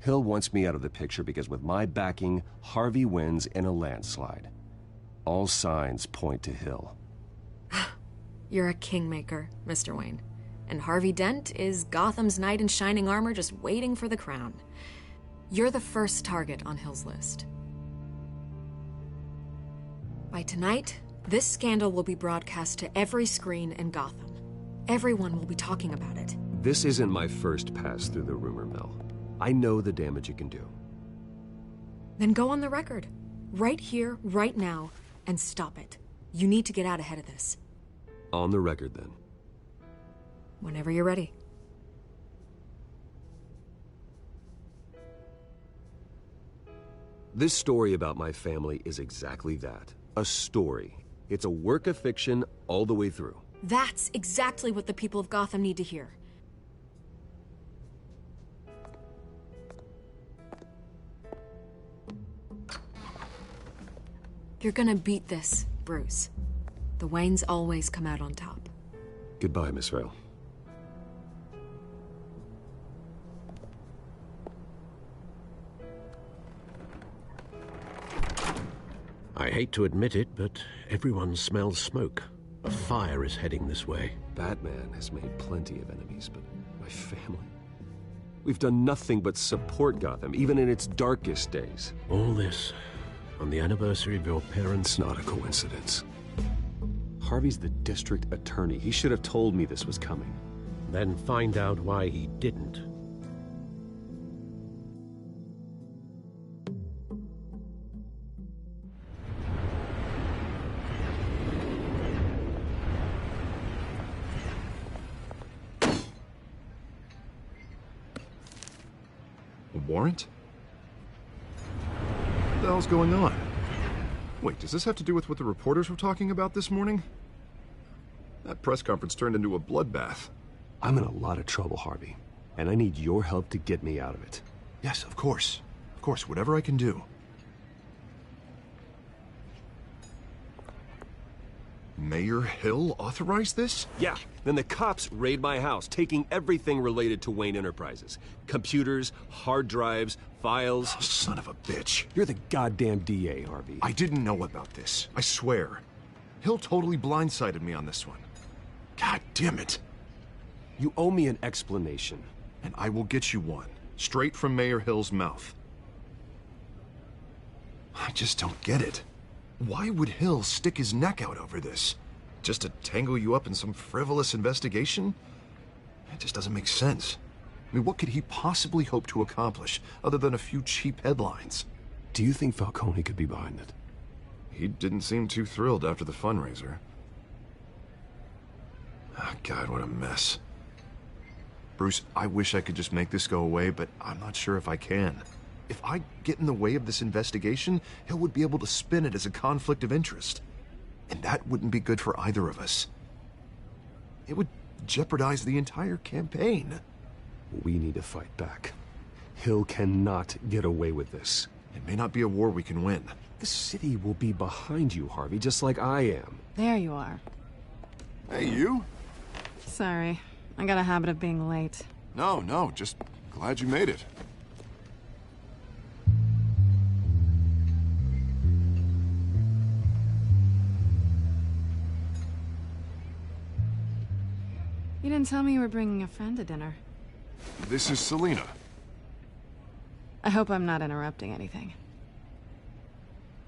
Hill wants me out of the picture because with my backing, Harvey wins in a landslide. All signs point to Hill. You're a kingmaker, Mr. Wayne. And Harvey Dent is Gotham's knight in shining armor just waiting for the crown. You're the first target on Hill's list. By tonight, this scandal will be broadcast to every screen in Gotham. Everyone will be talking about it. This isn't my first pass through the rumor mill. I know the damage it can do. Then go on the record. Right here, right now, and stop it. You need to get out ahead of this. On the record, then. Whenever you're ready. This story about my family is exactly that. A story. It's a work of fiction all the way through. That's exactly what the people of Gotham need to hear. You're gonna beat this, Bruce. The Waynes always come out on top. Goodbye, Miss Vale. I hate to admit it, but everyone smells smoke. A fire is heading this way. Batman has made plenty of enemies, but my family? We've done nothing but support Gotham, even in its darkest days. All this on the anniversary of your parents' Not a coincidence. Harvey's the district attorney. He should have told me this was coming. Then find out why he didn't. A warrant? What the hell's going on? Wait, does this have to do with what the reporters were talking about this morning? That press conference turned into a bloodbath. I'm in a lot of trouble, Harvey, and I need your help to get me out of it. Yes, of course. Of course, whatever I can do. Mayor Hill authorized this? Yeah, then the cops raid my house, taking everything related to Wayne Enterprises. Computers, hard drives, files. Oh, son of a bitch. You're the goddamn DA, Harvey. I didn't know about this. I swear. Hill totally blindsided me on this one. God damn it. You owe me an explanation. And I will get you one. Straight from Mayor Hill's mouth. I just don't get it. Why would Hill stick his neck out over this? Just to tangle you up in some frivolous investigation? It just doesn't make sense. I mean, what could he possibly hope to accomplish other than a few cheap headlines? Do you think Falcone could be behind it? He didn't seem too thrilled after the fundraiser. Oh, God, what a mess. Bruce, I wish I could just make this go away, but I'm not sure if I can. If I get in the way of this investigation, Hill would be able to spin it as a conflict of interest. And that wouldn't be good for either of us. It would jeopardize the entire campaign. We need to fight back. Hill cannot get away with this. It may not be a war we can win. The city will be behind you, Harvey, just like I am. There you are. Hey, you? Sorry. I got a habit of being late. No, just glad you made it. You didn't tell me you were bringing a friend to dinner. This is Selina. I hope I'm not interrupting anything.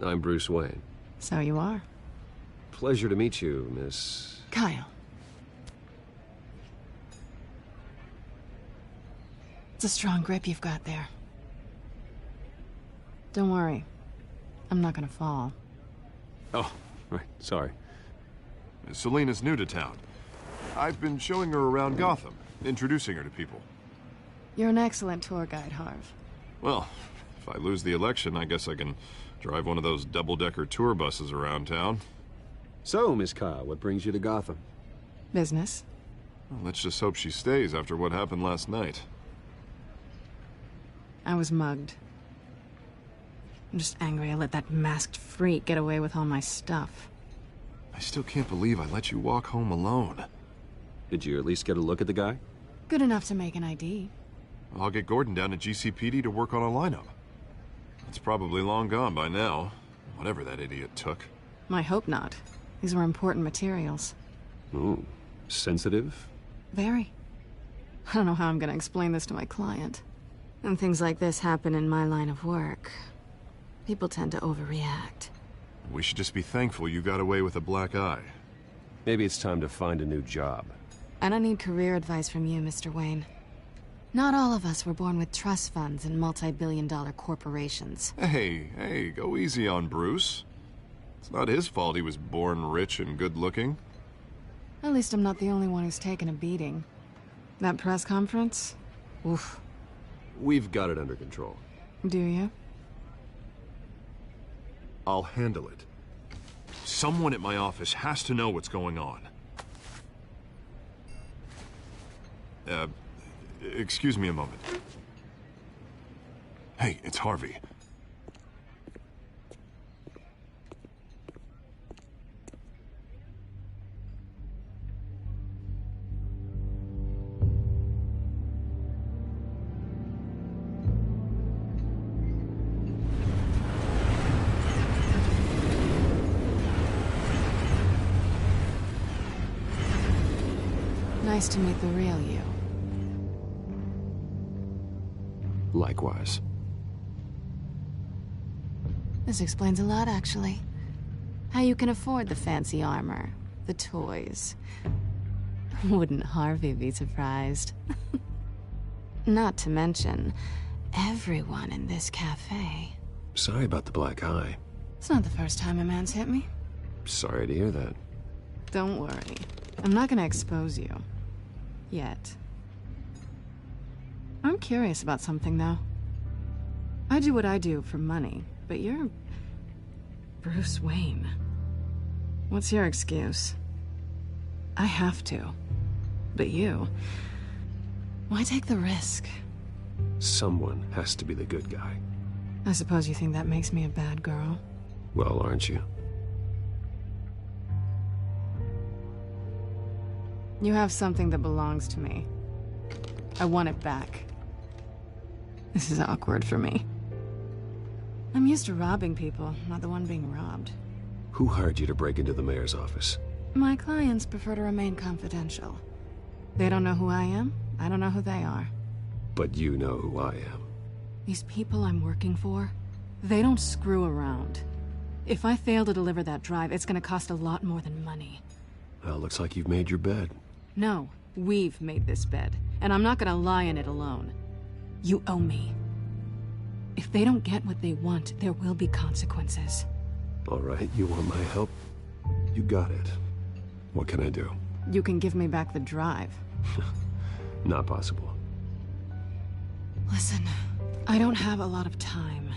I'm Bruce Wayne. So you are. Pleasure to meet you, Miss... Kyle. It's a strong grip you've got there. Don't worry. I'm not gonna fall. Oh, right, sorry. Selina's new to town. I've been showing her around Gotham, introducing her to people. You're an excellent tour guide, Harv. Well, if If I lose the election, I guess I can drive one of those double-decker tour buses around town. So, Miss Ka, what brings you to Gotham? Business. Well, let's just hope she stays after what happened last night. I was mugged. I'm just angry I let that masked freak get away with all my stuff. I still can't believe I let you walk home alone. Did you at least get a look at the guy? Good enough to make an ID. I'll get Gordon down to GCPD to work on a lineup. It's probably long gone by now, whatever that idiot took. I hope not. These were important materials. Ooh, sensitive? Very. I don't know how I'm gonna explain this to my client. And things like this happen in my line of work. People tend to overreact. We should just be thankful you got away with a black eye. Maybe it's time to find a new job. I don't need career advice from you, Mr. Wayne. Not all of us were born with trust funds and multi-billion-dollar corporations. Hey, go easy on Bruce. It's not his fault he was born rich and good-looking. At least I'm not the only one who's taken a beating. That press conference? Oof. We've got it under control. Do you? I'll handle it. Someone at my office has to know what's going on. Excuse me a moment. Hey, it's Harvey. Nice to meet the real you. Likewise. This explains a lot, actually. How you can afford the fancy armor, the toys. Wouldn't Harvey be surprised? Not to mention, everyone in this cafe. Sorry about the black eye. It's not the first time a man's hit me. Sorry to hear that. Don't worry. I'm not gonna expose you. Yet. I'm curious about something, though. I do what I do for money, but you're... Bruce Wayne. What's your excuse? I have to. But you... Why take the risk? Someone has to be the good guy. I suppose you think that makes me a bad girl? Well, aren't you? You have something that belongs to me. I want it back. This is awkward for me. I'm used to robbing people, not the one being robbed. Who hired you to break into the mayor's office? My clients prefer to remain confidential. They don't know who I am, I don't know who they are. But you know who I am. These people I'm working for, they don't screw around. If I fail to deliver that drive, it's gonna cost a lot more than money. Well, looks like you've made your bed. No, we've made this bed, and I'm not gonna lie in it alone. You owe me. If they don't get what they want, there will be consequences. All right, you want my help? You got it. What can I do? You can give me back the drive. Not possible. Listen, I don't have a lot of time.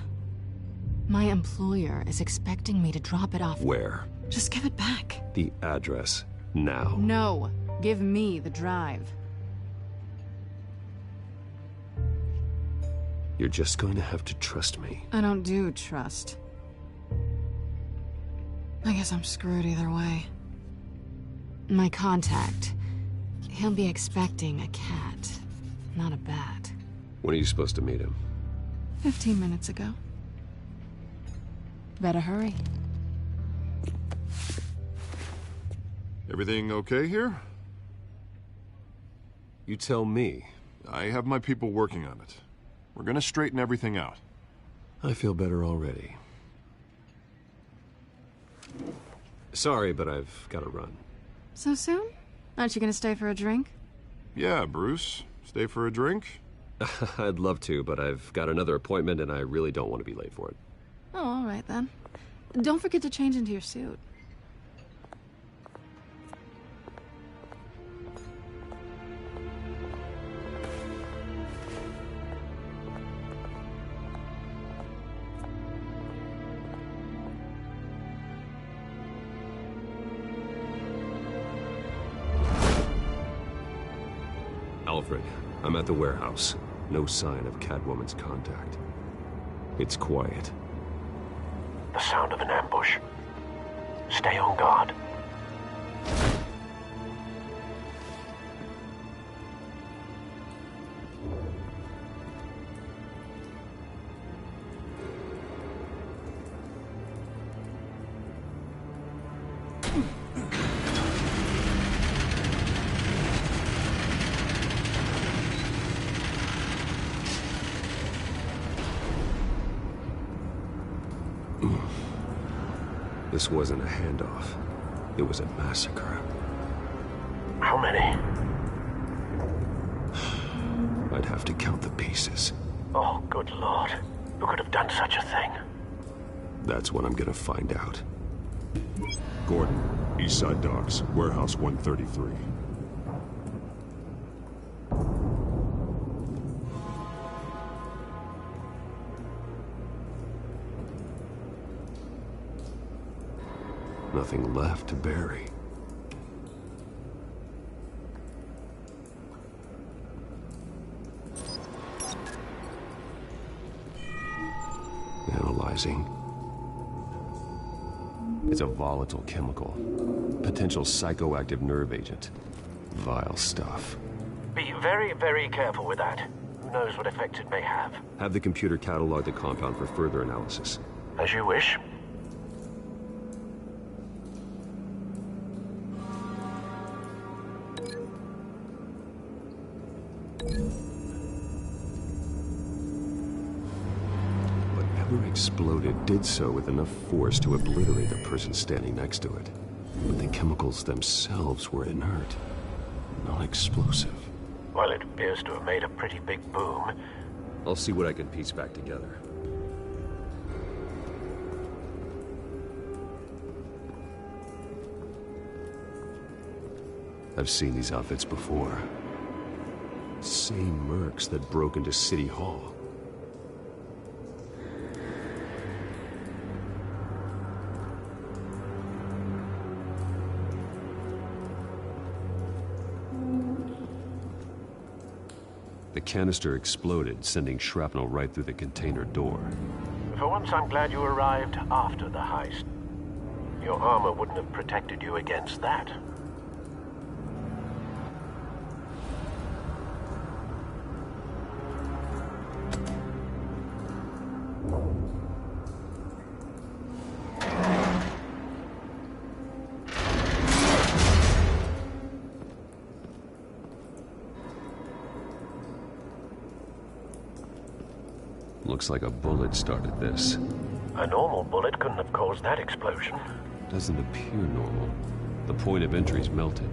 My employer is expecting me to drop it off. Where? Just give it back. The address, now. No, give me the drive. You're just going to have to trust me. I don't do trust. I guess I'm screwed either way. My contact, he'll be expecting a cat, not a bat. When are you supposed to meet him? 15 minutes ago. Better hurry. Everything okay here? You tell me. I have my people working on it. We're gonna straighten everything out. I feel better already. Sorry, but I've got to run. So soon? Aren't you gonna stay for a drink? Yeah, Bruce. Stay for a drink? I'd love to, but I've got another appointment and I really don't want to be late for it. Oh, all right then. Don't forget to change into your suit. Alfred, I'm at the warehouse. No sign of Catwoman's contact. It's quiet. The sound of an ambush. Stay on guard. This wasn't a handoff. It was a massacre. How many? I'd have to count the pieces. Oh, good Lord. Who could have done such a thing? That's what I'm gonna find out. Gordon, Eastside Docks, Warehouse 133. Nothing left to bury. Analyzing. It's a volatile chemical. Potential psychoactive nerve agent. Vile stuff. Be very, very careful with that. Who knows what effects it may have. Have the computer catalog the compound for further analysis. As you wish. Whatever exploded did so with enough force to obliterate the person standing next to it. But the chemicals themselves were inert, not explosive. Well, it appears to have made a pretty big boom. I'll see what I can piece back together. I've seen these outfits before. Same mercs that broke into City Hall. The canister exploded, sending shrapnel right through the container door. For once, I'm glad you arrived after the heist. Your armor wouldn't have protected you against that. Looks like a bullet started this. A normal bullet couldn't have caused that explosion. Doesn't appear normal. The point of entry's melted.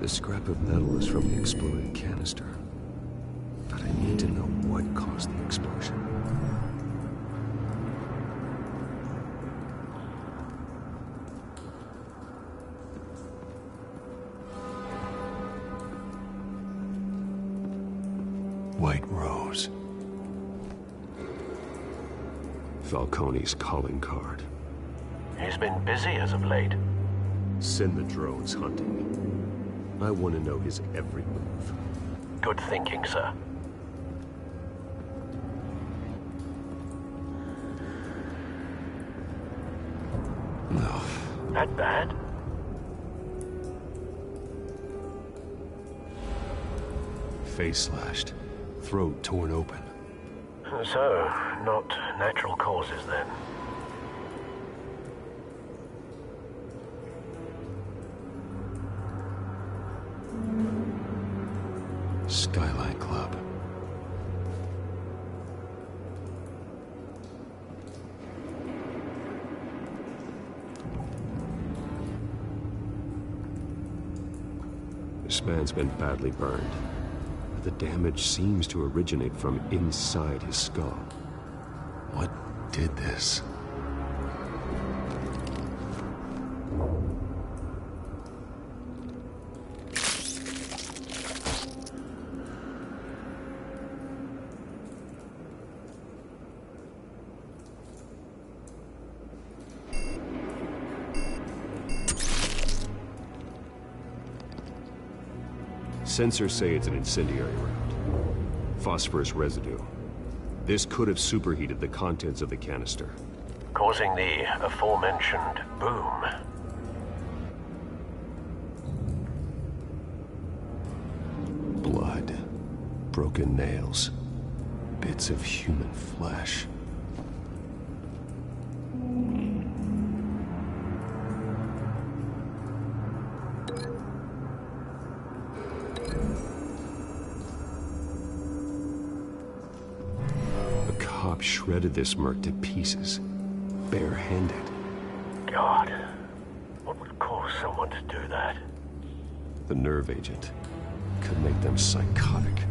The scrap of metal is from the exploded canister. But I need to know what caused the explosion. White Rose. Falcone's calling card. He's been busy as of late. Send the drones hunting. I want to know his every move. Good thinking, sir. No. That bad? Face slashed. Throat torn open. So, not natural causes then. Skyline Club. This man's been badly burned. But the damage seems to originate from inside his skull. What did this? Sensors say it's an incendiary round. Phosphorus residue. This could have superheated the contents of the canister, causing the aforementioned boom. Blood, broken nails, bits of human flesh. A cop shredded this merc to pieces, barehanded. God, what would cause someone to do that? The nerve agent could make them psychotic.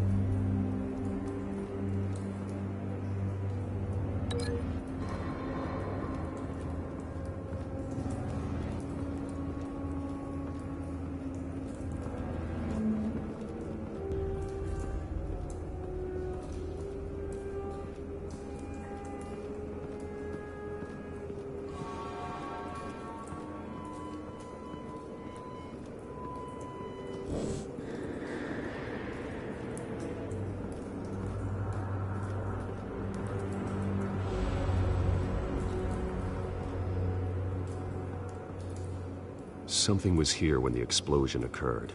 Something was here when the explosion occurred.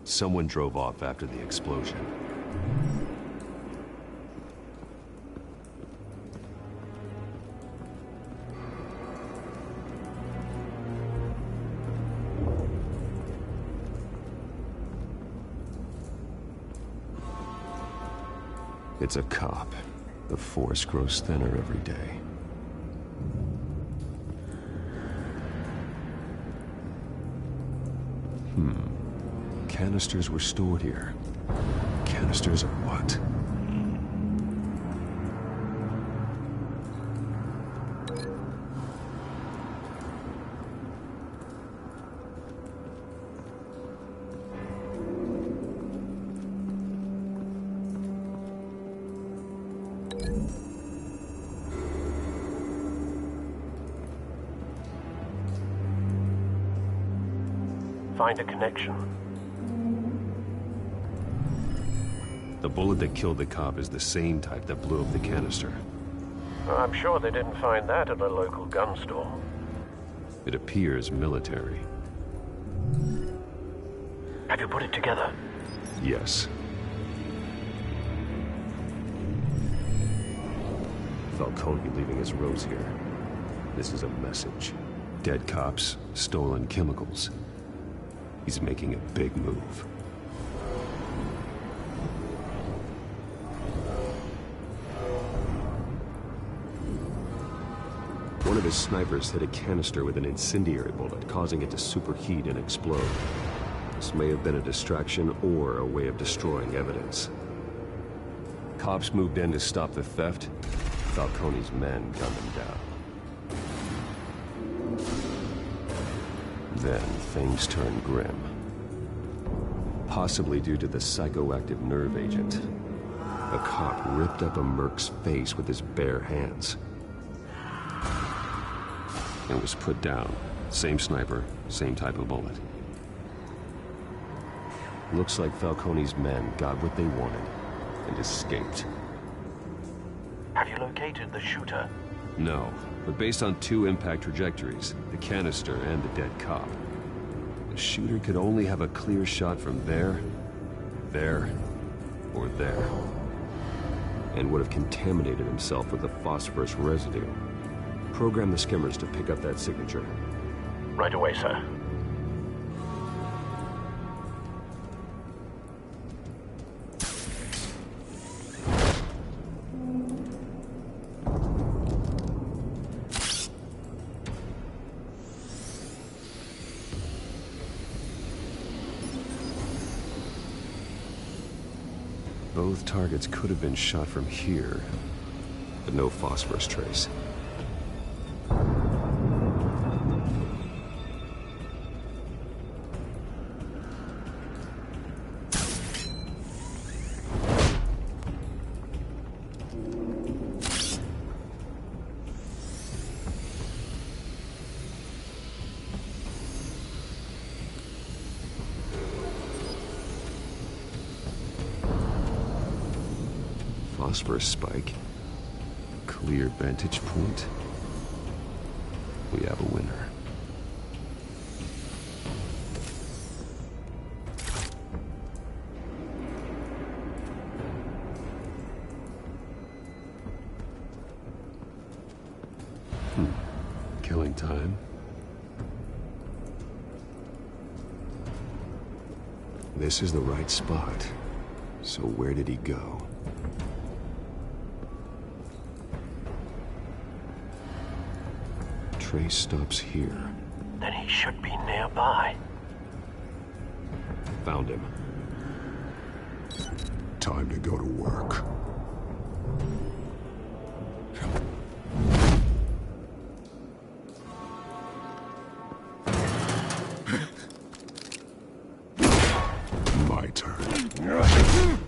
Someone drove off after the explosion. It's a cop. The force grows thinner every day. Canisters were stored here. Canisters of what? Find a connection. The bullet that killed the cop is the same type that blew up the canister. I'm sure they didn't find that at a local gun store. It appears military. Have you put it together? Yes. Falcone leaving his rose here. This is a message. Dead cops, stolen chemicals. He's making a big move. One of his snipers hit a canister with an incendiary bullet, causing it to superheat and explode. This may have been a distraction or a way of destroying evidence. Cops moved in to stop the theft. Falcone's men gunned them down. Then things turned grim. Possibly due to the psychoactive nerve agent. A cop ripped up a merc's face with his bare hands. And was put down. Same sniper, same type of bullet. Looks like Falcone's men got what they wanted and escaped. Have you located the shooter? No, but based on two impact trajectories, the canister and the dead cop, the shooter could only have a clear shot from there, or there, and would have contaminated himself with the phosphorus residue. Program the skimmers to pick up that signature. Right away, sir. Both targets could have been shot from here, but no phosphorus trace. Phosphorus spike. Clear vantage point. We have a winner. Killing time. This is the right spot. So where did he go? Trace stops here. Then he should be nearby. Found him. Time to go to work. My turn.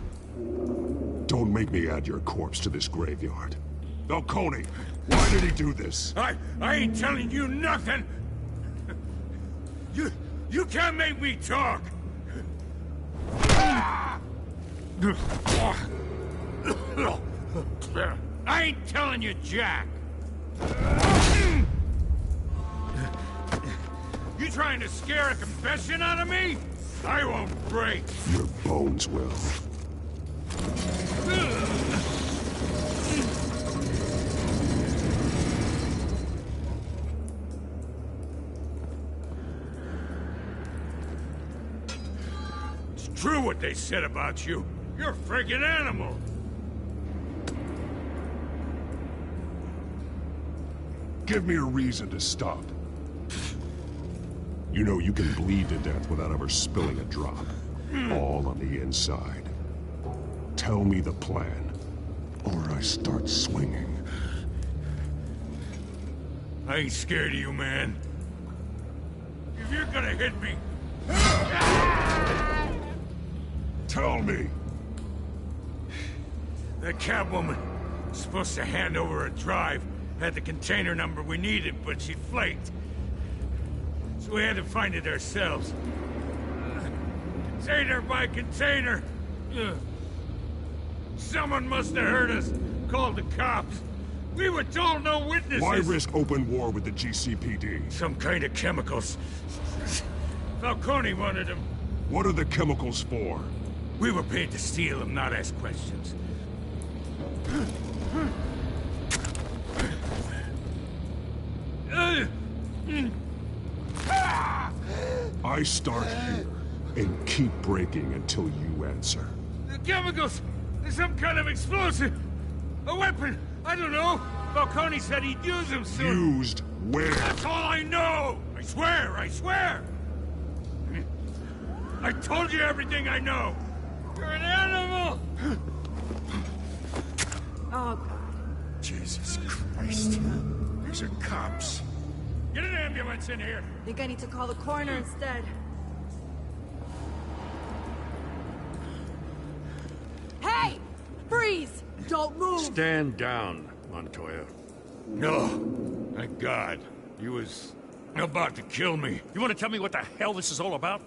Don't make me add your corpse to this graveyard. Falcone, why did he do this? I ain't telling you nothing! You can't make me talk! I ain't telling you jack! You trying to scare a confession out of me? I won't break! Your bones will. It's true what they said about you. You're a freaking animal! Give me a reason to stop. You know you can bleed to death without ever spilling a drop. All on the inside. Tell me the plan, or I start swinging. I ain't scared of you, man. If you're gonna hit me... Tell me! That Catwoman was supposed to hand over a drive, had the container number we needed, but she flaked. So we had to find it ourselves. Container by container. Someone must have heard us, called the cops. We were told no witnesses. Why risk open war with the GCPD? Some kind of chemicals. Falcone wanted them. What are the chemicals for? We were paid to steal them, not ask questions. I start here and keep breaking until you answer. The chemicals! There's some kind of explosive! A weapon! I don't know! Falcone said he'd use them soon! Used where? That's all I know! I swear! I swear! I told you everything I know! You're an animal! Oh, God. Jesus Christ. These are cops. Get an ambulance in here! Think I need to call the coroner instead. Hey! Freeze! Don't move! Stand down, Montoya. No. Thank God. He was about to kill me. You want to tell me what the hell this is all about?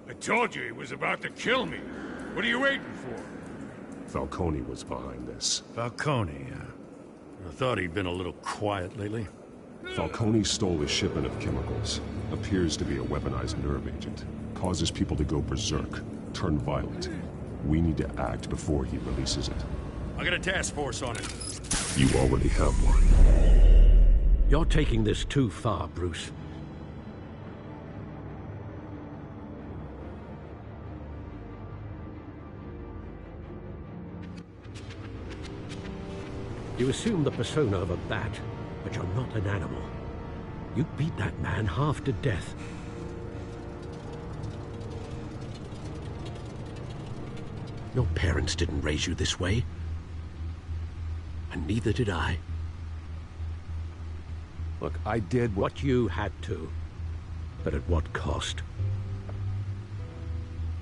I told you he was about to kill me. What are you waiting for? Falcone was behind this. Falcone, I thought he'd been a little quiet lately. Falcone stole a shipment of chemicals. Appears to be a weaponized nerve agent. Causes people to go berserk, turn violent. We need to act before he releases it. I got a task force on it. You already have one. You're taking this too far, Bruce. You assume the persona of a bat, but you're not an animal. You beat that man half to death. Your parents didn't raise you this way. And neither did I. Look, I did what you had to. But at what cost?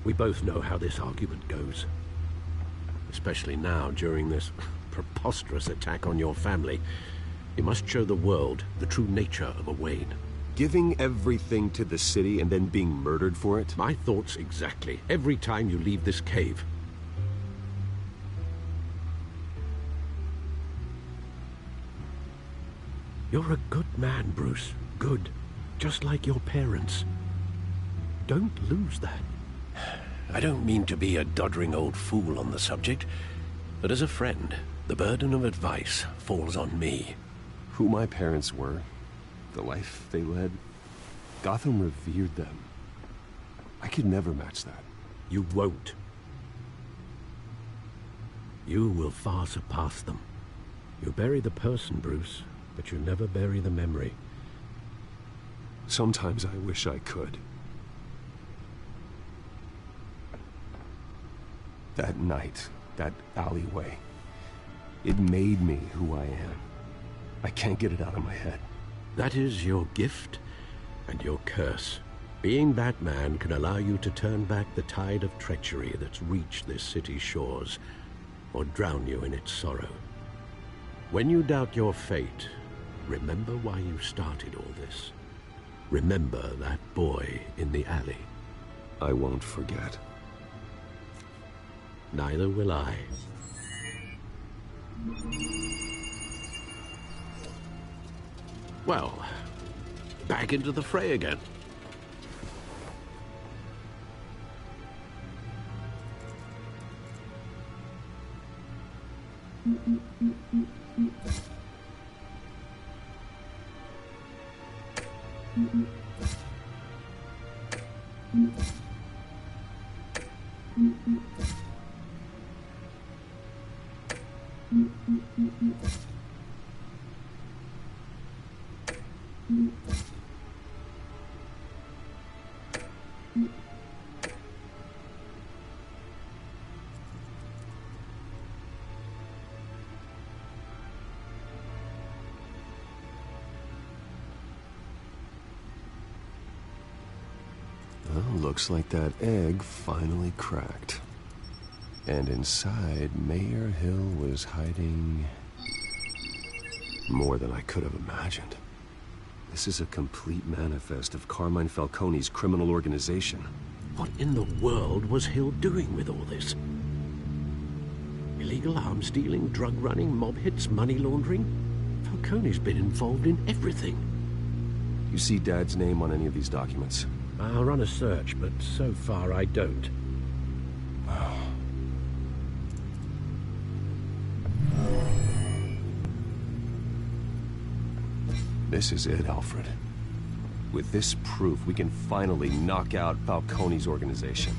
We both know how this argument goes. Especially now, during this preposterous attack on your family. You must show the world the true nature of a Wayne. Giving everything to the city and then being murdered for it? My thoughts exactly. Every time you leave this cave. You're a good man, Bruce. Good. Just like your parents. Don't lose that. I don't mean to be a doddering old fool on the subject, but as a friend, the burden of advice falls on me. Who my parents were, the life they led, Gotham revered them. I could never match that. You won't. You will far surpass them. You bury the person, Bruce, but you never bury the memory. Sometimes I wish I could. That night, that alleyway, it made me who I am. I can't get it out of my head. That is your gift and your curse. Being Batman can allow you to turn back the tide of treachery that's reached this city's shores, or drown you in its sorrow. When you doubt your fate, remember why you started all this. Remember that boy in the alley. I won't forget. Neither will I. Well, back into the fray again. Well, looks like that egg finally cracked. And inside, Mayor Hill was hiding more than I could have imagined. This is a complete manifest of Carmine Falcone's criminal organization. What in the world was Hill doing with all this? Illegal arms dealing, drug running, mob hits, money laundering? Falcone's been involved in everything. You see Dad's name on any of these documents? I'll run a search, but so far I don't. This is it, Alfred. With this proof, we can finally knock out Falcone's organization.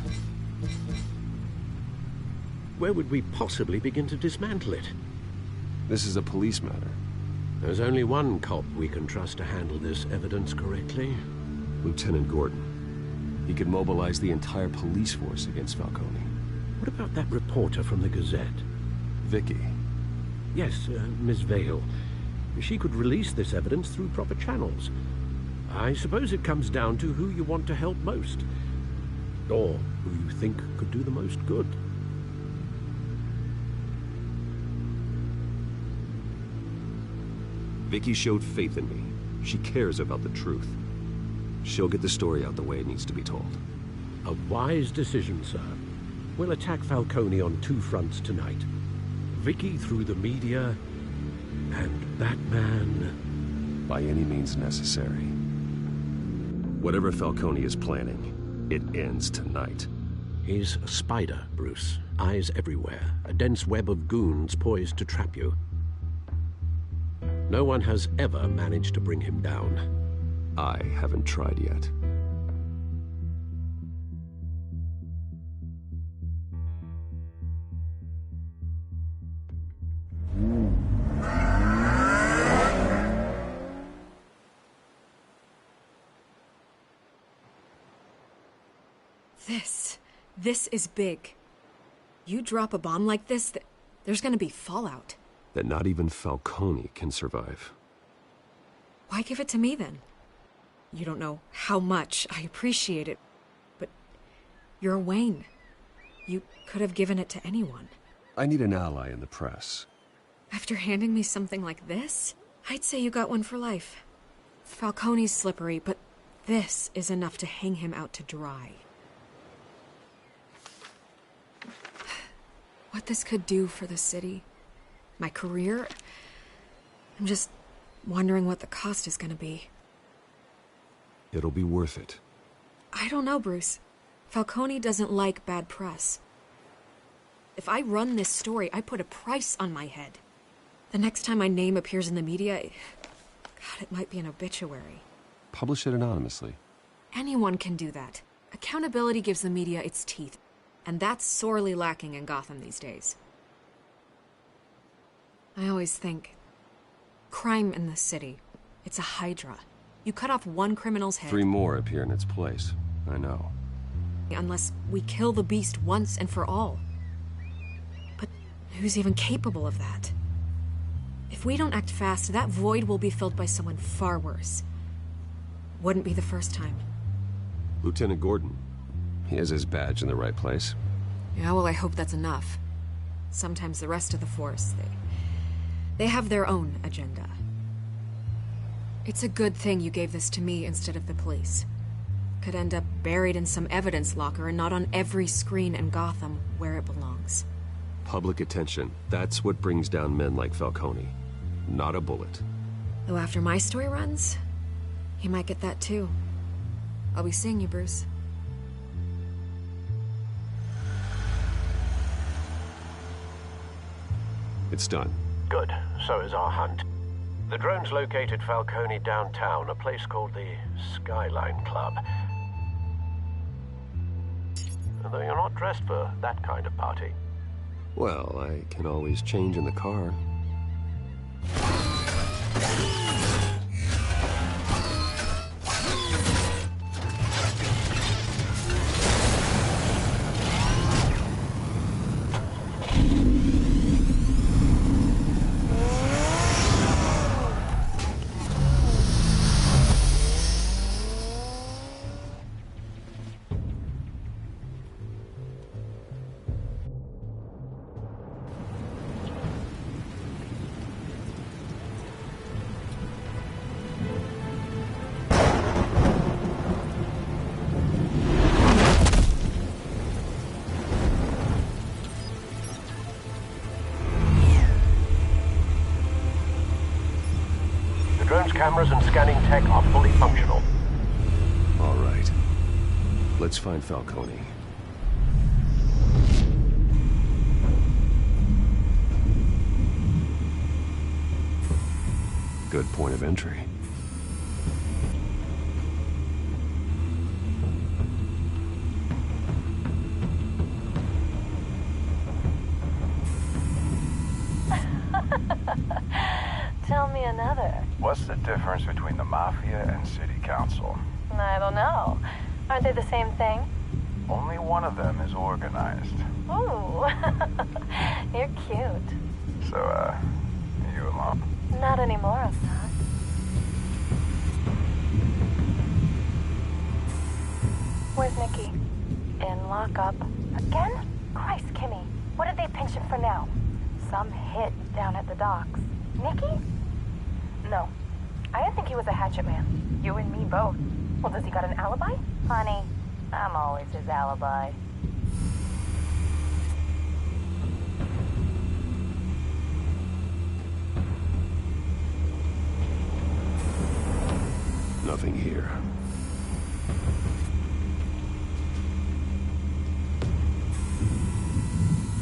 Where would we possibly begin to dismantle it? This is a police matter. There's only one cop we can trust to handle this evidence correctly. Lieutenant Gordon. He could mobilize the entire police force against Falcone. What about that reporter from the Gazette? Vicky. Yes, Miss Vale. She could release this evidence through proper channels. I suppose it comes down to who you want to help most. Or who you think could do the most good. Vicky showed faith in me. She cares about the truth. She'll get the story out the way it needs to be told. A wise decision, sir. We'll attack Falcone on two fronts tonight. Vicky through the media, and Batman... by any means necessary. Whatever Falcone is planning, it ends tonight. He's a spider, Bruce. Eyes everywhere. A dense web of goons poised to trap you. No one has ever managed to bring him down. I haven't tried yet. This is big. You drop a bomb like this, there's gonna be fallout. That not even Falcone can survive. Why give it to me, then? You don't know how much I appreciate it, but you're Wayne. You could have given it to anyone. I need an ally in the press. After handing me something like this, I'd say you got one for life. Falcone's slippery, but this is enough to hang him out to dry. What this could do for the city, my career, I'm just wondering what the cost is gonna be. It'll be worth it. I don't know, Bruce. Falcone doesn't like bad press. If I run this story, I put a price on my head. The next time my name appears in the media, God, it might be an obituary. Publish it anonymously. Anyone can do that. Accountability gives the media its teeth, and that's sorely lacking in Gotham these days. I always think, crime in the city, it's a hydra. You cut off one criminal's head. 3 more appear in its place. I know. Unless we kill the beast once and for all. But who's even capable of that? If we don't act fast, that void will be filled by someone far worse. Wouldn't be the first time. Lieutenant Gordon. He has his badge in the right place. Yeah, well, I hope that's enough. Sometimes the rest of the force, they have their own agenda. It's a good thing you gave this to me instead of the police. Could end up buried in some evidence locker and not on every screen in Gotham where it belongs. Public attention. That's what brings down men like Falcone. Not a bullet. Though after my story runs, he might get that too. I'll be seeing you, Bruce. It's done. Good. So is our hunt. The drone's located Falcone downtown, a place called the Skyline Club. Though you're not dressed for that kind of party. Well, I can always change in the car. Cameras and scanning tech are fully functional. All right. Let's find Falcone. Good point of entry. Tell me another. What's the difference between the Mafia and City Council? I don't know. Aren't they the same thing? Only one of them is organized. Ooh, you're cute. So, you alone? Not anymore, Assad. Where's Nikki? In lockup. Again? Christ, Kimmy. What did they pinch him for now? Some hit down at the docks. Nikki? No. I didn't think he was a hatchet man. You and me both. Well, does he got an alibi? Honey, I'm always his alibi. Nothing here.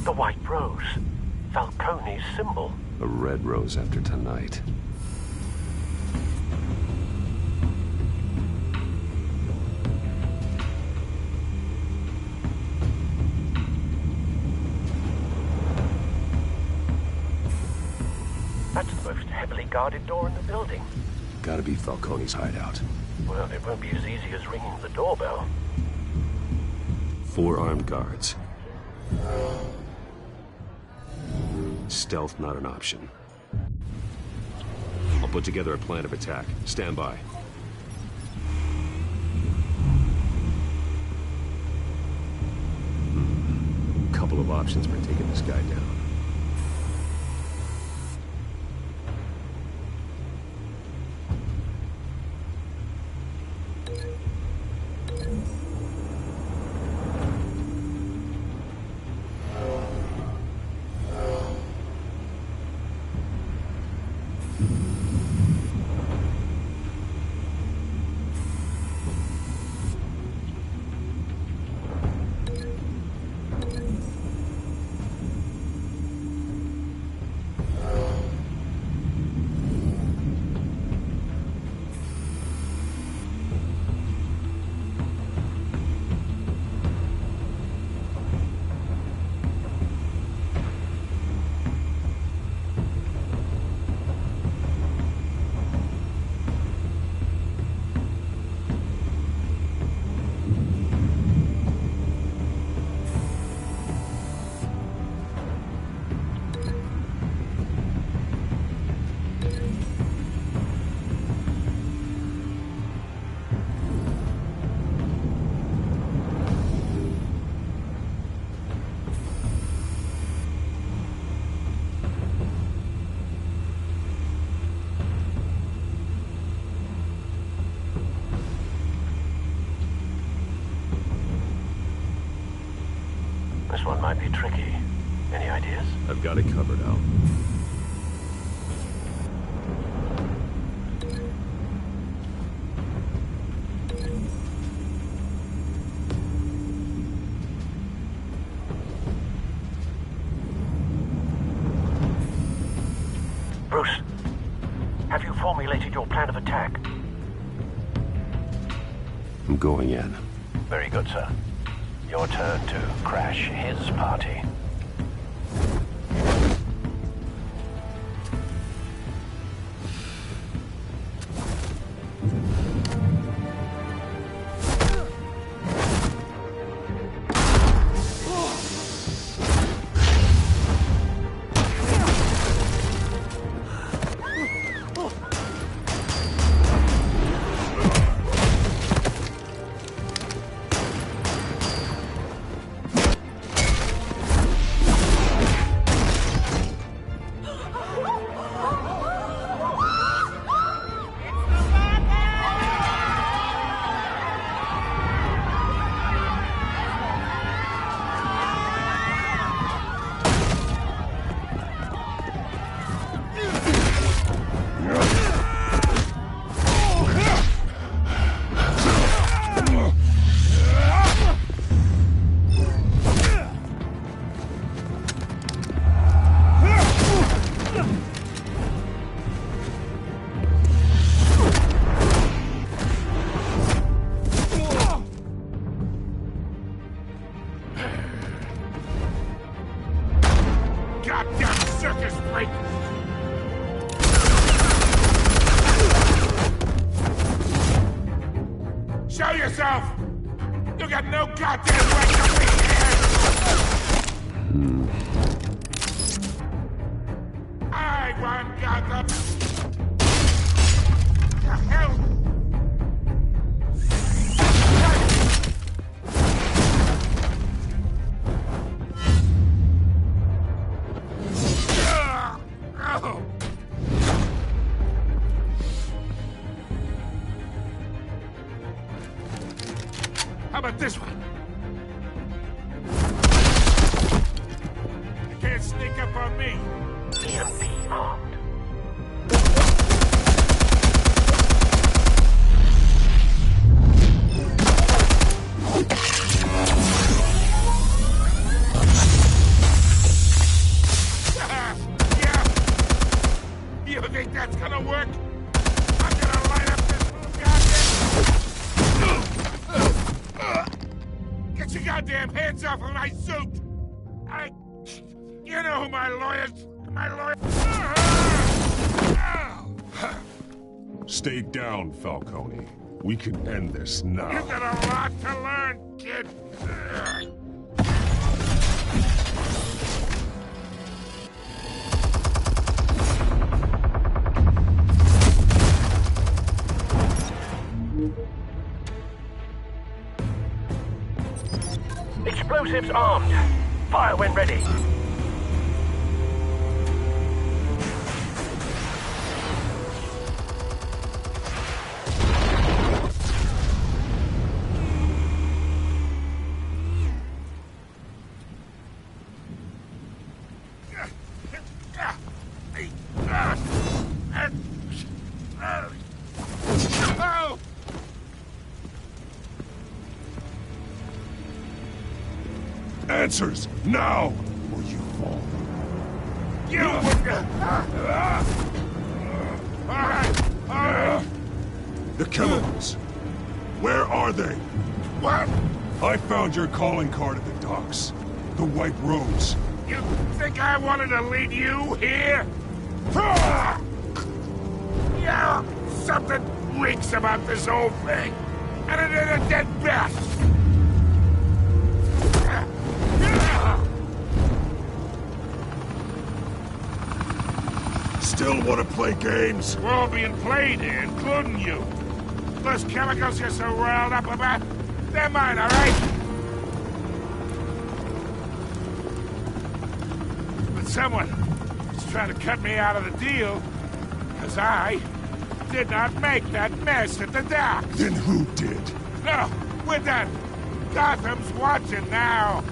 The white rose. Falcone's symbol. A red rose after tonight. That's the most heavily guarded door in the building. Gotta be Falcone's hideout. Well, it won't be as easy as ringing the doorbell. 4 armed guards. Stealth not an option. I'll put together a plan of attack. Stand by. Couple of options for taking this guy down. This one might be tricky. Any ideas? I've got it covered, Al. Bruce, have you formulated your plan of attack? I'm going in. Very good, sir. Your turn to crash his party. Show yourself! You got no goddamn right to be here! I want Gotham! The hell? How about this one? You can't sneak up on me. EMP armed. Yeah. You think that's gonna work? I'm gonna light up this goddamn... Get your goddamn hands off of my suit! You know who my lawyers... Stay down, Falcone. We can end this now. You've got a lot to learn, kid. Explosives armed. Fire when ready. Answers, now, or you fall. You Alright. The chemicals. Where are they? What? I found your calling card at the docks. The White Rose. You think I wanted to lead you here? Yeah, something reeks about this whole thing. And it ain't a dead bat. Still want to play games? We're all being played here, including you. Those chemicals you're so riled up about, they're mine, all right? But someone is trying to cut me out of the deal, because I did not make that mess at the dock. Then who did? No, we're done. Gotham's watching now.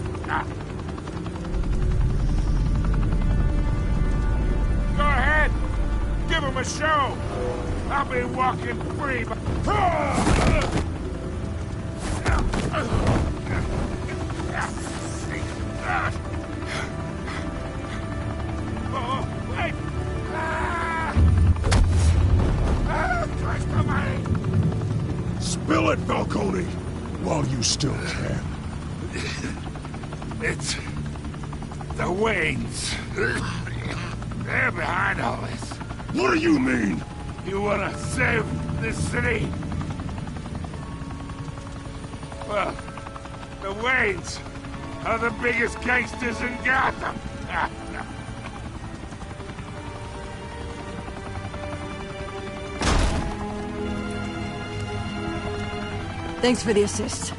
Go ahead. Give him a show. I'll be walking free. Oh, wait. Christ almighty. Spill it, Falcone, while you still can. It's the Waynes. They're behind all this. What do you mean? You wanna save this city? Well, the Waynes are the biggest gangsters in Gotham. Thanks for the assist.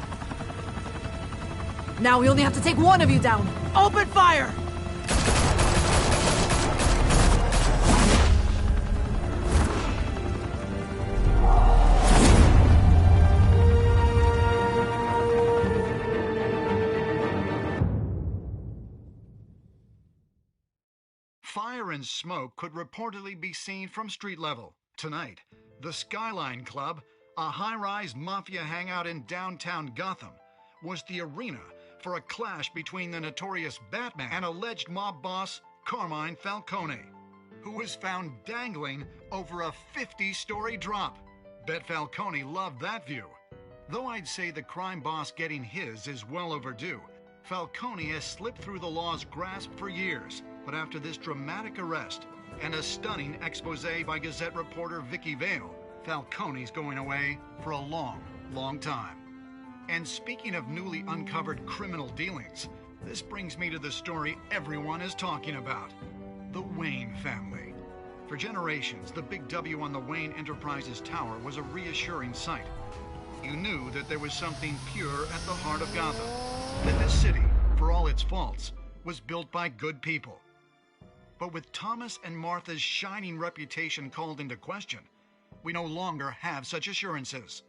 Now we only have to take one of you down. Open fire! Fire and smoke could reportedly be seen from street level. Tonight, the Skyline Club, a high-rise mafia hangout in downtown Gotham, was the arena for a clash between the notorious Batman and alleged mob boss Carmine Falcone, who was found dangling over a 50-story drop. Bet Falcone loved that view. Though I'd say the crime boss getting his is well overdue, Falcone has slipped through the law's grasp for years. But after this dramatic arrest and a stunning expose by Gazette reporter Vicky Vale, Falcone's going away for a long, long time. And speaking of newly uncovered criminal dealings, this brings me to the story everyone is talking about: the Wayne family. For generations, the big W on the Wayne Enterprises Tower was a reassuring sight. You knew that there was something pure at the heart of Gotham, that this city, for all its faults, was built by good people. But with Thomas and Martha's shining reputation called into question, we no longer have such assurances.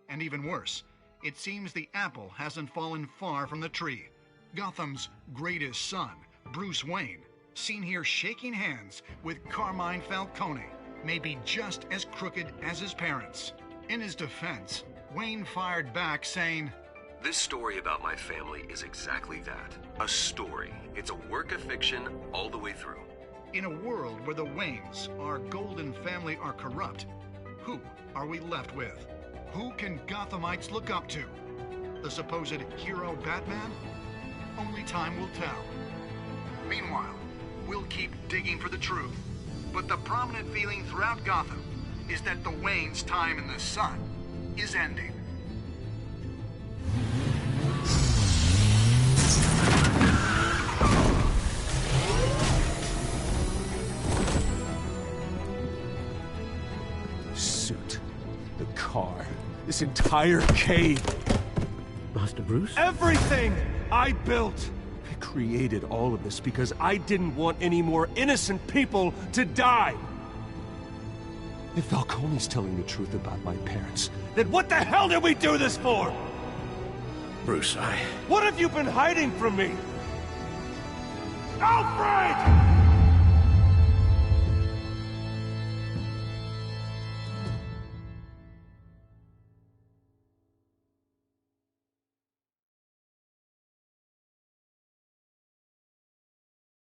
And even worse, it seems the apple hasn't fallen far from the tree. Gotham's greatest son, Bruce Wayne, seen here shaking hands with Carmine Falcone, may be just as crooked as his parents. In his defense, Wayne fired back saying, "This story about my family is exactly that. A story. It's a work of fiction all the way through." In a world where the Waynes, our golden family, are corrupt, who are we left with? Who can Gothamites look up to? The supposed hero Batman? Only time will tell. Meanwhile, we'll keep digging for the truth. But the prominent feeling throughout Gotham is that the Waynes' time in the sun is ending. Suit. The car. This entire cave. Master Bruce? Everything! I built. I created all of this because I didn't want any more innocent people to die. If Falcone's telling the truth about my parents, then what the hell did we do this for? Bruce, What have you been hiding from me? Alfred!